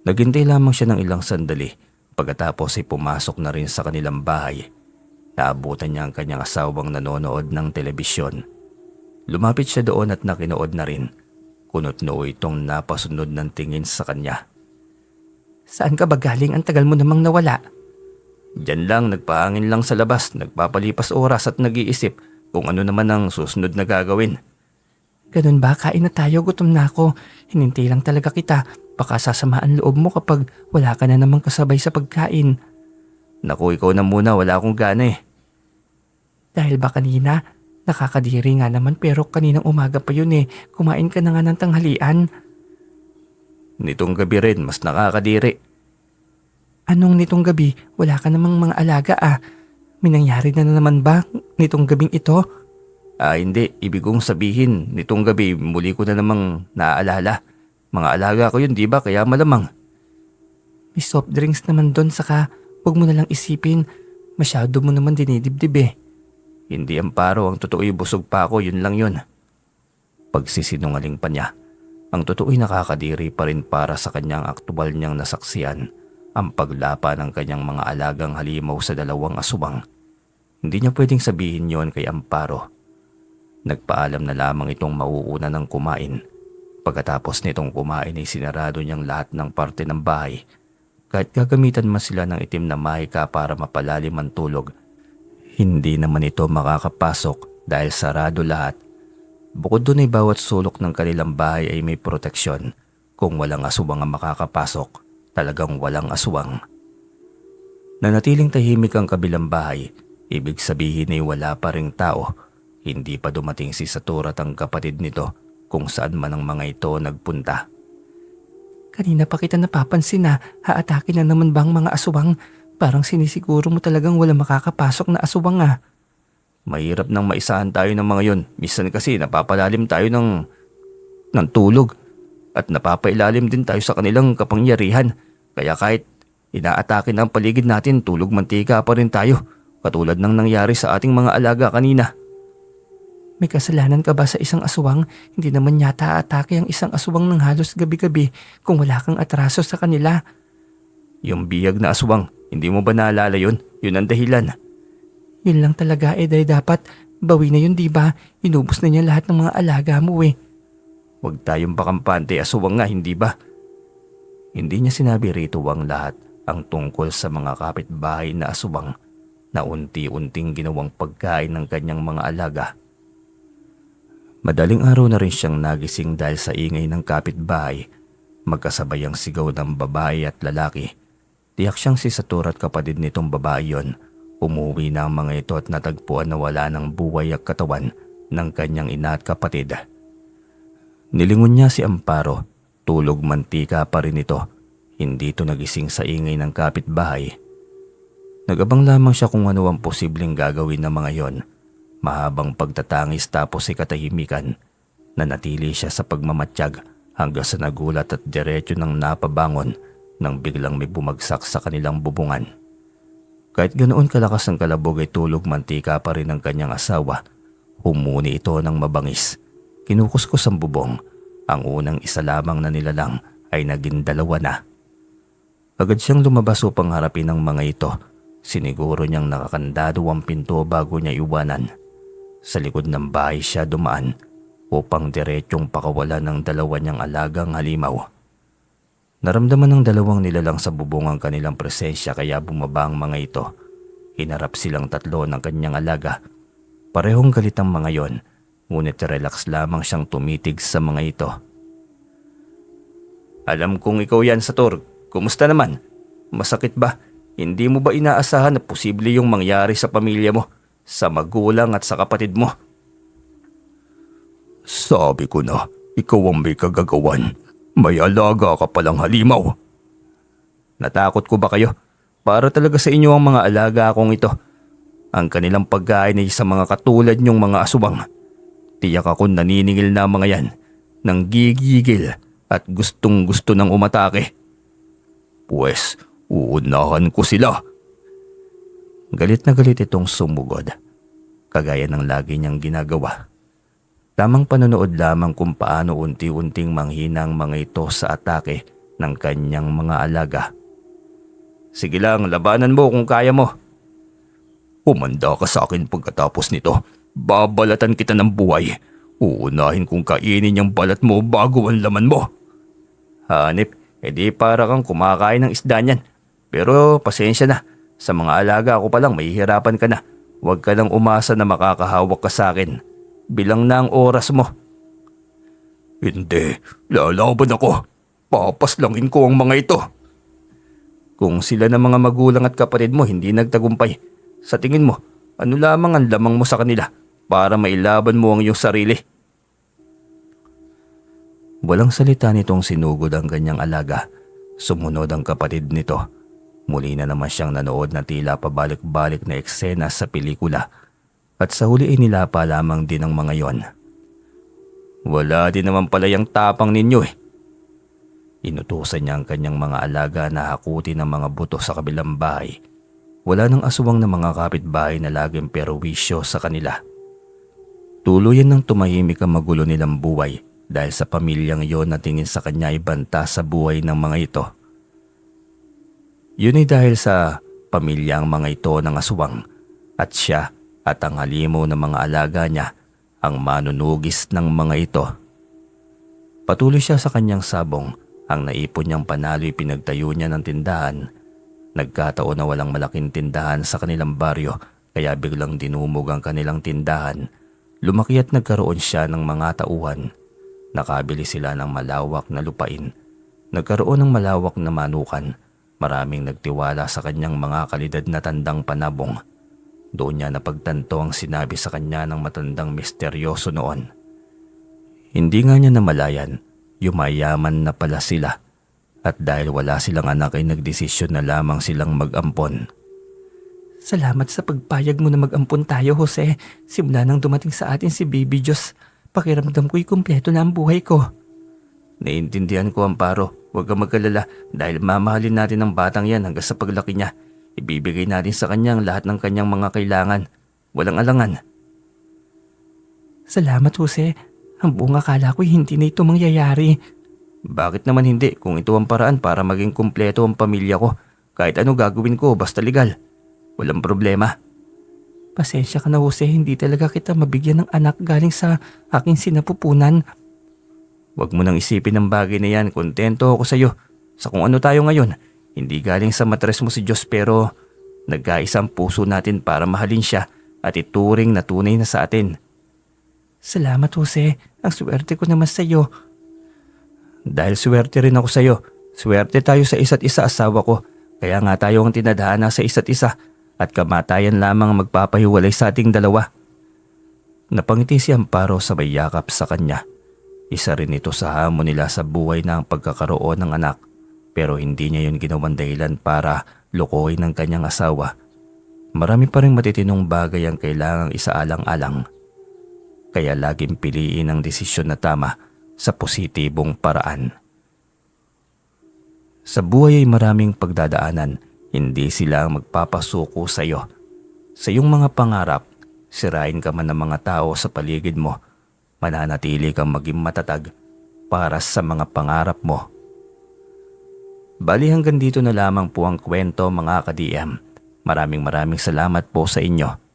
Naghintay lamang siya ng ilang sandali Pagkatapos ay pumasok na rin sa kanilang bahay. Naabutan niya ang kanyang asawang nanonood ng telebisyon. Lumapit siya doon at nakinood na rin. Kunot-noo itong napasunod ng tingin sa kanya. Saan ka ba galing? Ang tagal mo namang nawala. Diyan lang, nagpahangin lang sa labas, nagpapalipas oras at nag-iisip kung ano naman ang susunod na gagawin. Ganun ba? Kain na tayo, gutom na ako. Hinintay lang talaga kita. Baka sasamaan loob mo kapag wala ka na namang kasabay sa pagkain. Naku, ikaw na muna, wala akong gana eh. Dahil ba kanina? Nakakadiri nga naman pero kaninang umaga pa yun eh. Kumain ka na nga ng tanghalian. Nitong gabi rin, mas nakakadiri. Anong nitong gabi? Wala ka namang mga alaga ah. May nangyari na naman ba nitong gabing ito? Hindi. Ibig kong sabihin, nitong gabi muli ko na namang naaalala. Mga alaga ko yun, di ba? Kaya malamang. May soft drinks naman doon saka huwag mo na lang isipin. Masyado mo naman dinidibdib eh. Hindi Amparo, ang totoo'y busog pa ako, yun lang yun. Pagsisinungaling pa niya. Ang totoo'y nakakadiri pa rin para sa kanyang aktubal niyang nasaksiyan ang paglapa ng kanyang mga alagang halimaw sa dalawang aswang. Hindi niya pwedeng sabihin yon kay Amparo. Nagpaalam na lamang itong mauuna ng kumain. Pagkatapos nitong kumain ay sinarado niyang lahat ng parte ng bahay. Kahit gagamitan man sila ng itim na mahika para mapalalim ang tulog, hindi naman ito makakapasok dahil sarado lahat. Bukod doon ay bawat sulok ng kanilang bahay ay may proteksyon. Kung walang aswang ang makakapasok, talagang walang aswang. Nanatiling tahimik ang kabilang bahay, ibig sabihin ay wala pa ring tao. Hindi pa dumating si Satur at ang kapatid nito kung saan man ang mga ito nagpunta. Kanina pa kita napapansin na haatake na naman bang mga aswang? Parang sinisiguro mo talagang wala makakapasok na aswang ah. Mahirap nang maisahan tayo ng mga yon. Minsan kasi napapalalim tayo ng tulog at napapailalim din tayo sa kanilang kapangyarihan. Kaya kahit inaatake ng paligid natin, tulog mantika pa rin tayo. Katulad ng nangyari sa ating mga alaga kanina. May kasalanan ka ba sa isang aswang? Hindi naman yata atake ang isang aswang ng halos gabi-gabi kung wala kang atraso sa kanila. Yung biyag na aswang, hindi mo ba naalala yun? Yun ang dahilan. Yun lang talaga dahil dapat bawi na yun diba? Inubos na niya lahat ng mga alaga mo eh. Huwag tayong bakampante, aswang nga hindi ba? Hindi niya sinabi rito ang lahat ang tungkol sa mga kapitbahay na aswang na unti-unting ginawang pagkain ng kanyang mga alaga. Madaling araw na rin siyang nagising dahil sa ingay ng kapitbahay. Magkasabay ang sigaw ng babae at lalaki. Tiyak siyang si Satur at kapatid nitong babae yon. Umuwi na ang mga ito at natagpuan na wala ng buhay at katawan ng kanyang ina at kapatid. Nilingon niya si Amparo. Tulog mantika pa rin ito. Hindi ito nagising sa ingay ng kapitbahay. Nagabang lamang siya kung ano ang posibleng gagawin ng mga yon. Mahabang pagtatangis tapos ay katahimikan. Nanatili siya sa pagmamatsyag hanggang sa nagulat at diretso ng napabangon nang biglang may bumagsak sa kanilang bubungan. Kahit ganoon kalakas ang kalabog ay tulog mantika pa rin ang kanyang asawa. Humuni ito ng mabangis. Kinukuskus ang bubong. Ang unang isa lamang na nilalang ay naging dalawa na. Agad siyang lumabas upang harapin ang mga ito. Siniguro niyang nakakandado ang pinto bago niya iwanan. Sa likod ng bahay siya dumaan upang diretsyong pakawalan ng dalawa niyang alagang halimaw. Naramdaman ng dalawang nilalang sa bubong ang kanilang presensya kaya bumaba ang mga ito. Hinarap silang tatlo ng kanyang alaga. Parehong galit ang mga yon, ngunit relax lamang siyang tumitig sa mga ito. Alam kong ikaw yan, Satur. Kumusta naman? Masakit ba? Hindi mo ba inaasahan na posible yung mangyari sa pamilya mo, sa magulang at sa kapatid mo? Sabi ko na, ikaw ang may kagagawan. May alaga ka palang halimaw. Natakot ko ba kayo? Para talaga sa inyo ang mga alaga akong ito. Ang kanilang pagkain ay sa mga katulad niyong mga aswang. Tiyak ako naniningil na mga yan, nang gigigil at gustong gusto ng umatake. Pues, uunahan ko sila. Galit na galit itong sumugod, kagaya ng lagi niyang ginagawa. Tamang panonood lamang kung paano unti-unting manghina ang mga ito sa atake ng kanyang mga alaga. Sige lang, labanan mo kung kaya mo. Umanda ka sa akin pagkatapos nito. Babalatan kita ng buhay. Uunahin kong kainin yung balat mo bago ang laman mo. Hanip, edi para kang kumakain ng isda niyan. Pero pasensya na, sa mga alaga ko pa lang mahihirapan ka na. Huwag ka lang umasa na makakahawak ka sa akin. Bilang na ang oras mo. Hindi, lalaban ako. Papaslangin ko ang mga ito. Kung sila ng mga magulang at kapatid mo hindi nagtagumpay, sa tingin mo, ano lamang ang lamang mo sa kanila para mailaban mo ang iyong sarili? Walang salita nitong sinugod ang kanyang alaga. Sumunod ang kapatid nito. Muli na naman siyang nanood na tila pabalik-balik na eksena sa pelikula. At sa huli ay nilapa lamang din ang mga yon. Wala din naman pala yung tapang ninyo eh. Inutusan niya ang kanyang mga alaga na hakutin ang mga buto sa kabilang bahay. Wala nang aswang na mga kapitbahay na laging perwisyo sa kanila. Tuluyan ng tumahimik ang magulo nilang buhay dahil sa pamilyang yon na tingin sa kanya ay banta sa buhay ng mga ito. Yun ay dahil sa pamilyang mga ito ng aswang at siya at ang halimaw ng mga alaga niya ang manunugis ng mga ito. Patuloy siya sa kanyang sabong. Ang naipon niyang panalo'y pinagtayo niya ng tindahan. Nagkataon na walang malaking tindahan sa kanilang baryo kaya biglang dinumog ang kanilang tindahan. Lumaki at nagkaroon siya ng mga tauhan. Nakabili sila ng malawak na lupain. Nagkaroon ng malawak na manukan. Maraming nagtiwala sa kanyang mga kalidad na tandang panabong. Doon niya napagtanto ang sinabi sa kanya ng matandang misteryoso noon. Hindi nga niya namalayan, yumayaman na pala sila. At dahil wala silang anak ay nagdesisyon na lamang silang mag-ampon. Salamat sa pagpayag mo na mag-ampon tayo, Jose. Simula nang dumating sa atin si Baby Diyos, pakiramdam ko'y kumpleto na ang buhay ko. Naiintindihan ko, Amparo. Huwag kang magkalala dahil mamahalin natin ang batang yan hanggang sa paglaki niya. Ibibigay natin sa kanya ang lahat ng kanyang mga kailangan. Walang alangan. Salamat, Jose. Ang buong akala ko'y hindi na ito mangyayari. Bakit naman hindi kung ito ang paraan para maging kumpleto ang pamilya ko? Kahit ano gagawin ko basta legal. Walang problema. Pasensya ka na, Jose. Hindi talaga kita mabigyan ng anak galing sa aking sinapupunan. Huwag mo nang isipin ang bagay na yan. Kontento ako sa iyo. Sa kung ano tayo ngayon. Hindi galing sa matres mo si Diyos pero nagkaisang puso natin para mahalin siya at ituring na tunay na sa atin. Salamat, Jose. Ang swerte ko naman sa iyo. Dahil swerte rin ako sa iyo. Swerte tayo sa isa't isa, asawa ko. Kaya nga tayo ang tinadhana sa isa't isa at kamatayan lamang ang magpapahiwalay sa ating dalawa. Napangiti si Amparo sa may yakap sa kanya. Isa rin ito sa hamon nila sa buhay na ang pagkakaroon ng anak. Pero hindi niya yun ginawang dahilan para lukuhin ng kanyang asawa. Marami pa rin matitinong bagay ang kailangang isaalang-alang. Kaya laging piliin ang desisyon na tama sa positibong paraan. Sa buhay ay maraming pagdadaanan. Hindi sila ang magpapasuko sa iyo. Sa iyong mga pangarap, sirain ka man ng mga tao sa paligid mo, mananatili kang maging matatag para sa mga pangarap mo. Bali hanggang dito na lamang po ang kwento, mga ka-DM. Maraming salamat po sa inyo.